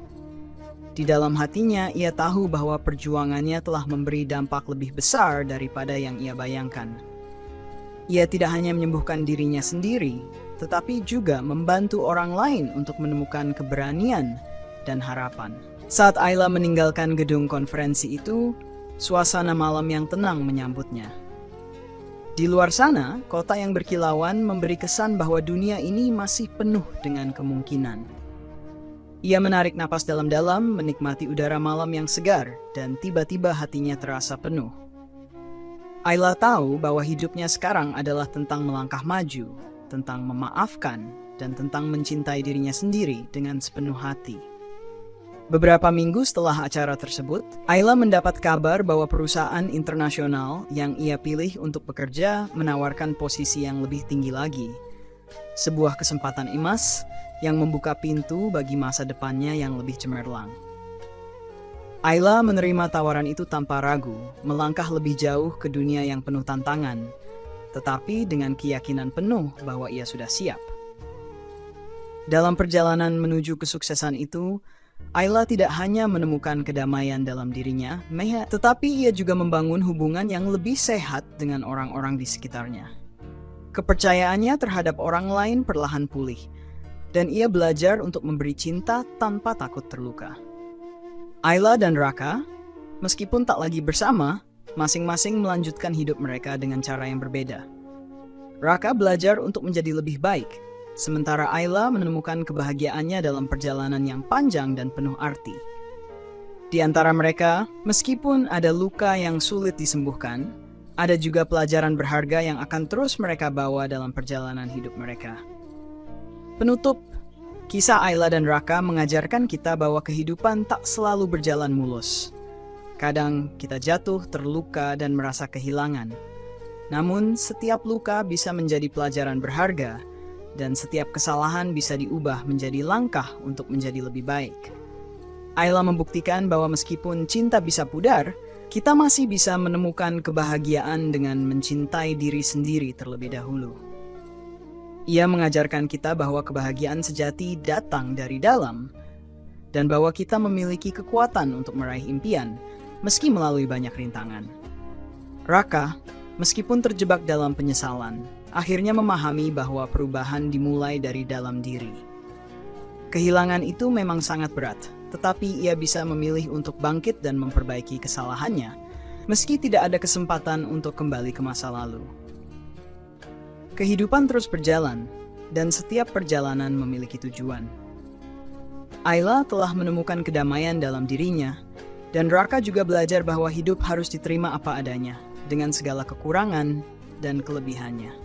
Di dalam hatinya, ia tahu bahwa perjuangannya telah memberi dampak lebih besar daripada yang ia bayangkan. Ia tidak hanya menyembuhkan dirinya sendiri, tetapi juga membantu orang lain untuk menemukan keberanian dan harapan. Saat Ayla meninggalkan gedung konferensi itu, suasana malam yang tenang menyambutnya. Di luar sana, kota yang berkilauan memberi kesan bahwa dunia ini masih penuh dengan kemungkinan. Ia menarik napas dalam-dalam, menikmati udara malam yang segar, dan tiba-tiba hatinya terasa penuh. Ayla tahu bahwa hidupnya sekarang adalah tentang melangkah maju, tentang memaafkan, dan tentang mencintai dirinya sendiri dengan sepenuh hati. Beberapa minggu setelah acara tersebut, Ayla mendapat kabar bahwa perusahaan internasional yang ia pilih untuk bekerja menawarkan posisi yang lebih tinggi lagi. Sebuah kesempatan emas yang membuka pintu bagi masa depannya yang lebih cemerlang. Ayla menerima tawaran itu tanpa ragu, melangkah lebih jauh ke dunia yang penuh tantangan, tetapi dengan keyakinan penuh bahwa ia sudah siap. Dalam perjalanan menuju kesuksesan itu, Ayla tidak hanya menemukan kedamaian dalam dirinya, tetapi ia juga membangun hubungan yang lebih sehat dengan orang-orang di sekitarnya. Kepercayaannya terhadap orang lain perlahan pulih, dan ia belajar untuk memberi cinta tanpa takut terluka. Ayla dan Raka, meskipun tak lagi bersama, masing-masing melanjutkan hidup mereka dengan cara yang berbeda. Raka belajar untuk menjadi lebih baik, sementara Ayla menemukan kebahagiaannya dalam perjalanan yang panjang dan penuh arti. Di antara mereka, meskipun ada luka yang sulit disembuhkan, ada juga pelajaran berharga yang akan terus mereka bawa dalam perjalanan hidup mereka. Penutup, kisah Ayla dan Raka mengajarkan kita bahwa kehidupan tak selalu berjalan mulus. Kadang kita jatuh, terluka, dan merasa kehilangan. Namun, setiap luka bisa menjadi pelajaran berharga, dan setiap kesalahan bisa diubah menjadi langkah untuk menjadi lebih baik. Ayla membuktikan bahwa meskipun cinta bisa pudar, kita masih bisa menemukan kebahagiaan dengan mencintai diri sendiri terlebih dahulu. Ia mengajarkan kita bahwa kebahagiaan sejati datang dari dalam, dan bahwa kita memiliki kekuatan untuk meraih impian, meski melalui banyak rintangan. Raka, meskipun terjebak dalam penyesalan, akhirnya memahami bahwa perubahan dimulai dari dalam diri. Kehilangan itu memang sangat berat, tetapi ia bisa memilih untuk bangkit dan memperbaiki kesalahannya, meski tidak ada kesempatan untuk kembali ke masa lalu. Kehidupan terus berjalan, dan setiap perjalanan memiliki tujuan. Ayla telah menemukan kedamaian dalam dirinya, dan Raka juga belajar bahwa hidup harus diterima apa adanya, dengan segala kekurangan dan kelebihannya.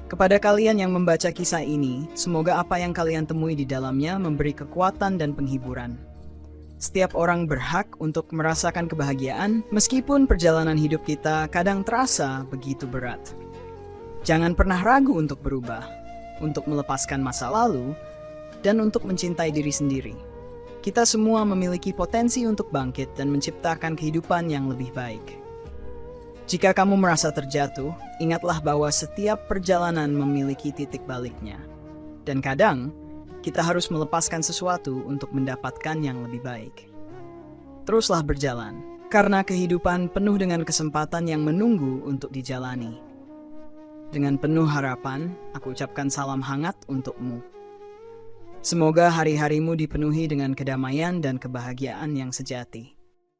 Kepada kalian yang membaca kisah ini, semoga apa yang kalian temui di dalamnya memberi kekuatan dan penghiburan. Setiap orang berhak untuk merasakan kebahagiaan, meskipun perjalanan hidup kita kadang terasa begitu berat. Jangan pernah ragu untuk berubah, untuk melepaskan masa lalu, dan untuk mencintai diri sendiri. Kita semua memiliki potensi untuk bangkit dan menciptakan kehidupan yang lebih baik. Jika kamu merasa terjatuh, ingatlah bahwa setiap perjalanan memiliki titik baliknya. Dan kadang, kita harus melepaskan sesuatu untuk mendapatkan yang lebih baik. Teruslah berjalan, karena kehidupan penuh dengan kesempatan yang menunggu untuk dijalani. Dengan penuh harapan, aku ucapkan salam hangat untukmu. Semoga hari-harimu dipenuhi dengan kedamaian dan kebahagiaan yang sejati.